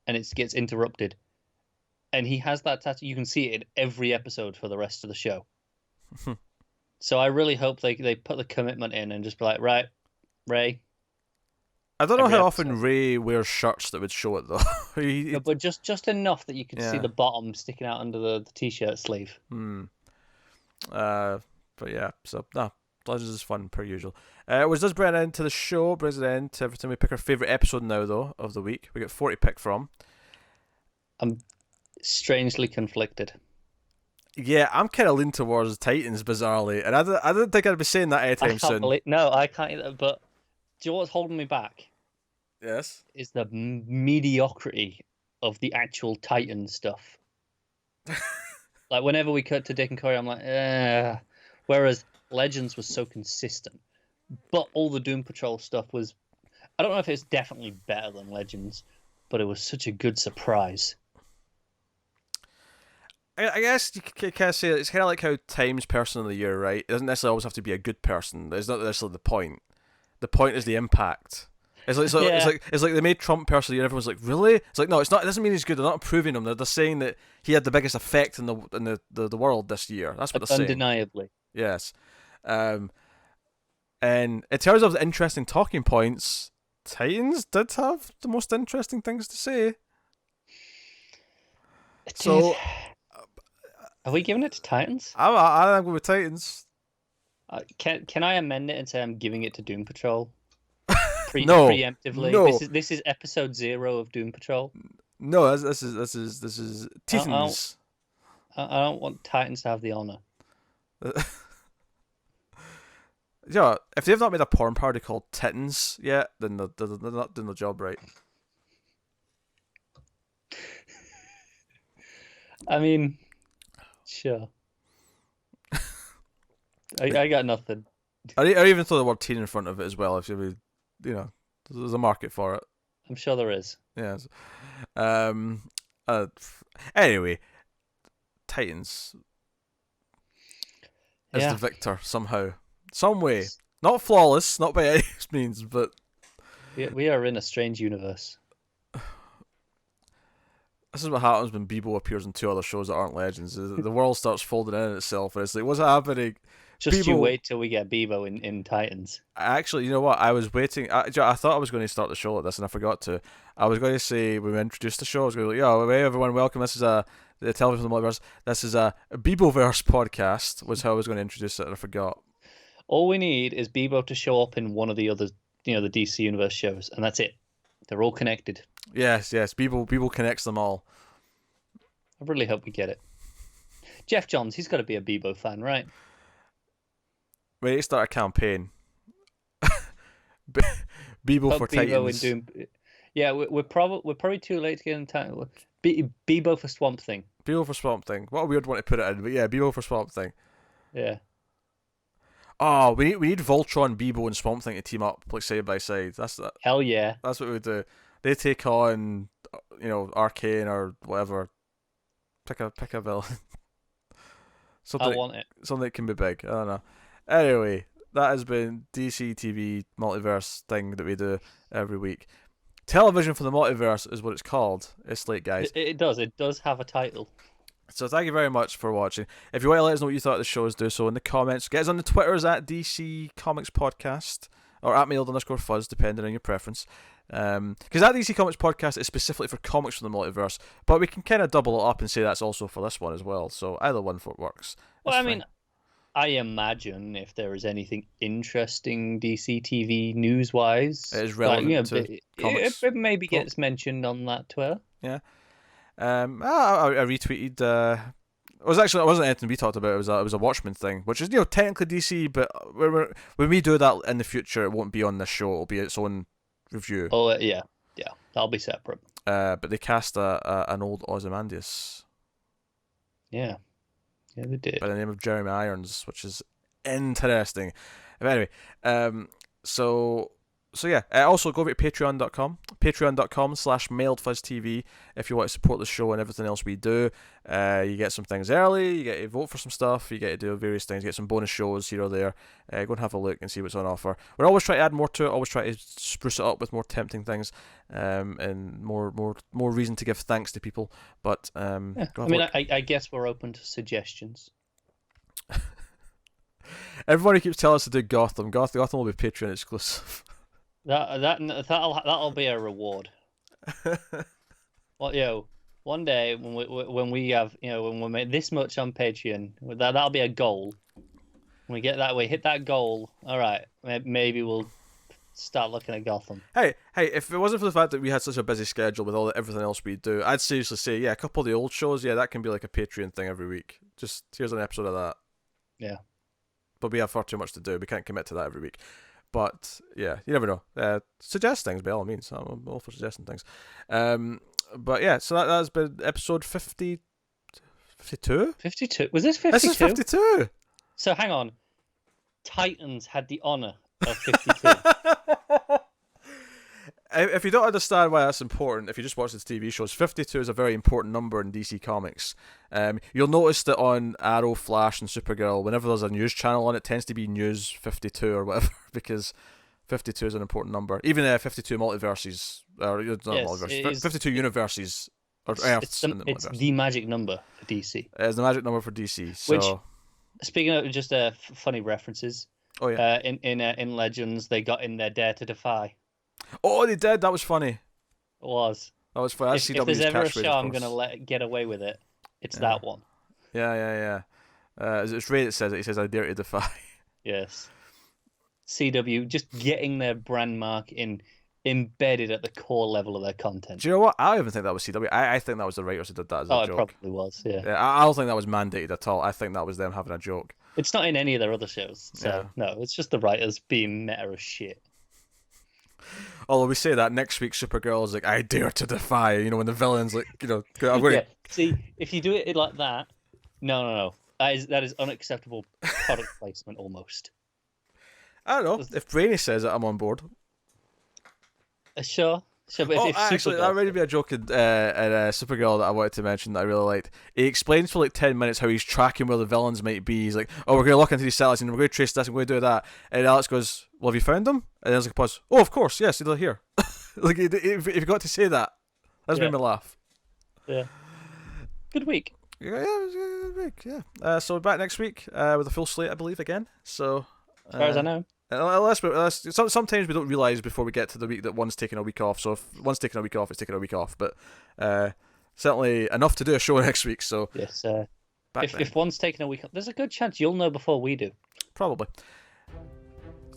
and it gets interrupted, and he has that tattoo. You can see it in every episode for the rest of the show. So I really hope they put the commitment in and just be like, right, Ray. I don't know how often Ray wears shirts that would show it though. No, but just enough that you could see the bottom sticking out under the t-shirt sleeve. But yeah, so Legends is fun per usual. Which does bring it into the show, brings it in to every time we pick our favourite episode now though of the week. We got 4 to pick from. I'm strangely conflicted. Yeah, I'm kind of leaning towards Titans bizarrely, and I didn't think I'd be saying that anytime soon. No, I can't either. But do you know what's holding me back? Yes, is the mediocrity of the actual Titan stuff. Like whenever we cut to Dick and Corey, I'm like, whereas Legends was so consistent, but all the Doom Patrol stuff was, I don't know if it's definitely better than Legends, but it was such a good surprise. I guess you can say it's kind of like how Time's Person of the Year, right? It doesn't necessarily always have to be a good person. It's not necessarily the point. The point is the impact. It's like they made Trump Person of the Year. Everyone's like, really? It's like, no, it's not. It doesn't mean he's good. They're not approving him. They're saying that he had the biggest effect in the world this year. That's what they're saying. Undeniably. Yes. And in terms of interesting talking points, Titans did have the most interesting things to say. So. Are we giving it to Titans? I'm going with Titans. Can I amend it and say I'm giving it to Doom Patrol? No. Preemptively. No. This is episode 0 of Doom Patrol. No, this is Titans. I don't want Titans to have the honor. Yeah, if they've not made a porn parody called Titans yet, then they're not doing the job right. I mean, sure. I got nothing. I even throw the word teen in front of it as well. If you there's a market for it. I'm sure there is. Yes. Anyway, Titans is the victor somehow, some way. Not flawless, not by any means, but we are in a strange universe. This is what happens when Bebo appears in 2 other shows that aren't Legends. The world starts folding in itself, and it's like, what's happening? Just you wait till we get Bebo in Titans. Actually, you know what? I was waiting. I thought I was going to start the show like this, and I forgot to. I was going to say when we introduced the show, I was going to go, hey everyone, welcome. This is the Television from the Multiverse. This is a Beboverse podcast. Was how I was going to introduce it, and I forgot. All we need is Bebo to show up in one of the other, the DC Universe shows, and that's it. They're all connected. Yes. Bebo connects them all. I really hope we get it. Jeff Johns, he's got to be a Bebo fan, right? We need to start a campaign. Bebo for Titans. Yeah, we're probably too late to get in time. Bebo for Swamp Thing. Bebo for Swamp Thing. What a weird one to put it in, but yeah, Bebo for Swamp Thing. Yeah. Oh, we need Voltron, Bebo, and Swamp Thing to team up like side by side. That's that. Hell yeah. That's what we do. They take on, Arcane or whatever. Pick a villain. I want it. Something that can be big. I don't know. Anyway, that has been DC TV Multiverse thing that we do every week. Television for the Multiverse is what it's called. It's late, guys. It does. It does have a title. So thank you very much for watching. If you want to let us know what you thought of the shows, do so in the comments. Get us on the Twitters at DC Comics Podcast or at @mailed_fuzz, depending on your preference. Because that DC Comics Podcast is specifically for comics from the multiverse, but we can kind of double it up and say that's also for this one as well. So either one works. Well, I mean, I imagine if there is anything interesting DC TV news-wise, it is relevant to comics. It maybe gets mentioned on that Twitter. Yeah. I retweeted. It wasn't anything we talked about. It was a Watchmen thing, which is technically DC, but when we do that in the future, it won't be on this show. It'll be its own review. Oh yeah, that'll be separate. But they cast an old Ozymandias. Yeah, they did. By the name of Jeremy Irons, which is interesting. But anyway, so yeah, also go over to patreon.com/mailedfuzztv if you want to support the show and everything else we do. You get some things early, you get to vote for some stuff, you get to do various things, you get some bonus shows here or there. Go and have a look and see what's on offer. We're always trying to add more to it, always try to spruce it up with more tempting things, and more reason to give thanks to people. But I guess we're open to suggestions. Everybody keeps telling us to do Gotham. Gotham will be Patreon exclusive. That'll be a reward. Well, one day when we have when we make this much on Patreon, that'll be a goal. When we get that, we hit that goal. All right, maybe we'll start looking at Gotham. Hey! If it wasn't for the fact that we had such a busy schedule with everything else we do, I'd seriously say, a couple of the old shows, that can be like a Patreon thing every week. Just here's an episode of that. Yeah. But we have far too much to do. We can't commit to that every week. But yeah, you never know. Suggest things by all means. I'm all for suggesting things. But yeah, so that's been episode 52. 52? Was this 52? This is 52. So hang on. Titans had the honor of 52. If you don't understand why that's important, if you just watch the TV shows, 52 is a very important number in DC Comics. You'll notice that on Arrow, Flash, and Supergirl, whenever there's a news channel on it, tends to be News 52 or whatever, because 52 is an important number. Even 52 multiverses, or not multiverses, 52 universes, or Earths in the multiverse. It's the magic number for DC. It's the magic number for DC. So. Which, speaking of just funny references, in Legends, they got in their Dare to Defy. Oh, they did. That was funny. It was. That was funny. If there's ever a show I'm gonna let get away with it, it's that one. Yeah. It's Ray that says it. He says, "I dare to defy." Yes. CW just getting their brand mark embedded at the core level of their content. Do you know what? I don't even think that was CW. I think that was the writers who did that as a joke. Oh, it probably was. Yeah. I don't think that was mandated at all. I think that was them having a joke. It's not in any of their other shows. So no, it's just the writers being meta as shit. Although we say that next week, Supergirl is like, "I dare to defy." When the villain's like, I'm going. Yeah. See, if you do it like that, no, that is unacceptable product placement almost. I don't know. If Brainy says it, I'm on board. Sure. But if actually, that reminded me of a joke in Supergirl that I wanted to mention that I really liked. He explains for like 10 minutes how he's tracking where the villains might be. He's like, "Oh, we're going to look into these satellites and we're going to trace this and we're going to do that." And Alex goes, "Well, have you found them?" And there's like a pause. "Oh, of course, yes, they're here." Like, if you got to say that, that's made me laugh. Yeah. Good week. So we're back next week with a full slate, I believe, again. So as far as I know. Sometimes we don't realise before we get to the week that one's taking a week off. So if one's taking a week off, it's taking a week off. But certainly enough to do a show next week. So yes, if one's taking a week off, there's a good chance you'll know before we do. Probably.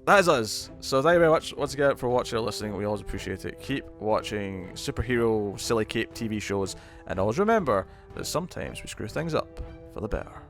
That is us. So thank you very much once again for watching or listening. We always appreciate it. Keep watching superhero silly cape TV shows, and always remember that sometimes we screw things up for the better.